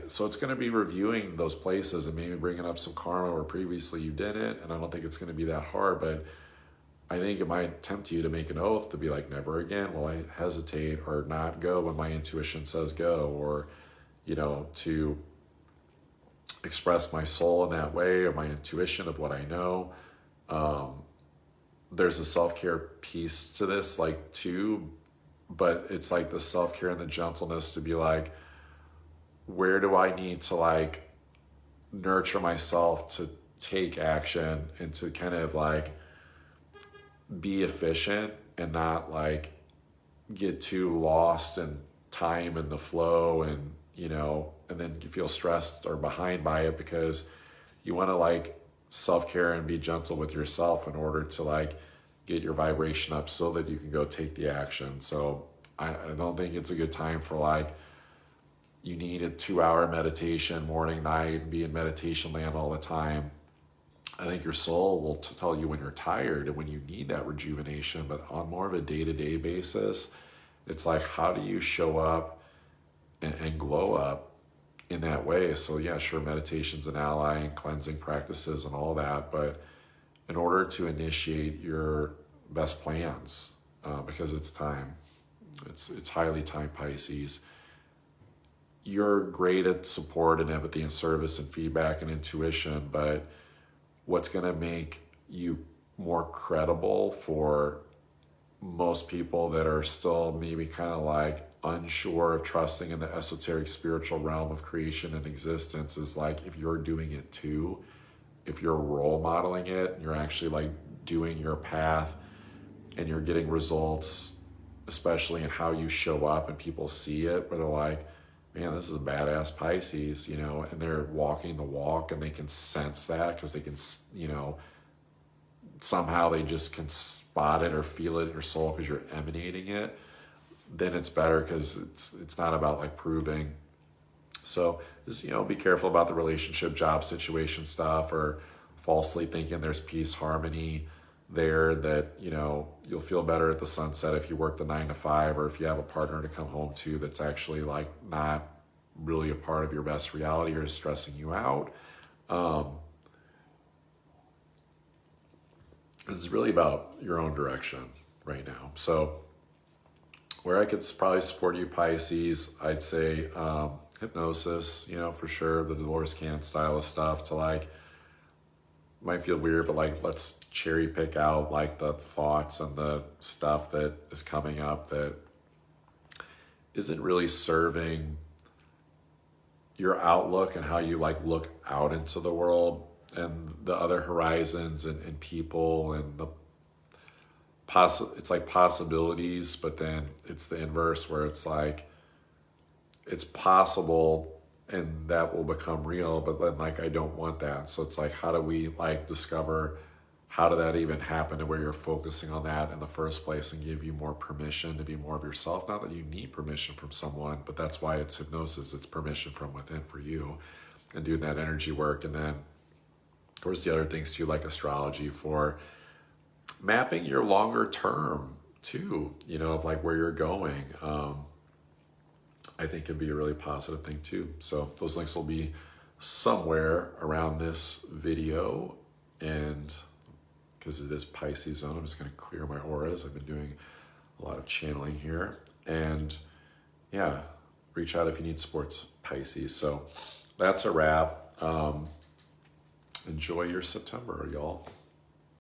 so it's going to be reviewing those places and maybe bringing up some karma where previously you didn't. And I don't think it's going to be that hard, but I think it might tempt you to make an oath to be like, never again will I hesitate or not go when my intuition says go, or, to express my soul in that way, or my intuition of what I know. There's a self-care piece to this, like too, but it's like the self-care and the gentleness to be like, where do I need to like nurture myself to take action and to kind of like be efficient and not like get too lost in time and the flow and and then you feel stressed or behind by it because you want to like self-care and be gentle with yourself in order to like get your vibration up so that you can go take the action. So I don't think it's a good time for like, you need a 2-hour meditation morning, night, and be in meditation land all the time. I think your soul will tell you when you're tired and when you need that rejuvenation, but on more of a day-to-day basis, it's like, how do you show up and glow up in that way? So yeah, sure, meditation's an ally and cleansing practices and all that, but in order to initiate your best plans, because it's time, it's highly time, Pisces. You're great at support and empathy and service and feedback and intuition, but what's going to make you more credible for most people that are still maybe kind of like unsure of trusting in the esoteric spiritual realm of creation and existence is like if you're doing it too, if you're role modeling it, and you're actually like doing your path and you're getting results, especially in how you show up and people see it, where they're like, man, this is a badass Pisces, and they're walking the walk and they can sense that because they can, somehow they just can spot it or feel it in your soul because you're emanating it, then it's better because it's not about like proving. So just, be careful about the relationship, job situation stuff, or falsely thinking there's peace, harmony there, that, you'll feel better at the sunset if you work the 9 to 5, or if you have a partner to come home to that's actually like not really a part of your best reality or is stressing you out. It's really about your own direction right now. So where I could probably support you, Pisces, I'd say hypnosis, for sure, the Dolores Cannon style of stuff, to like, might feel weird, but like, let's cherry pick out like the thoughts and the stuff that is coming up that isn't really serving your outlook and how you like look out into the world and the other horizons and people and it's like possibilities, but then it's the inverse where it's like, it's possible and that will become real, but then like, I don't want that. So it's like, how do we like discover how did that even happen, and where you're focusing on that in the first place and give you more permission to be more of yourself. Not that you need permission from someone, but that's why it's hypnosis. It's permission from within for you, and doing that energy work. And then of course the other things too, like astrology for mapping your longer term too, of like where you're going. I think can be a really positive thing too. So those links will be somewhere around this video, and because it is Pisces zone, I'm just going to clear my auras. I've been doing a lot of channeling here, and yeah, reach out if you need support, Pisces. So that's a wrap. Enjoy your September, y'all.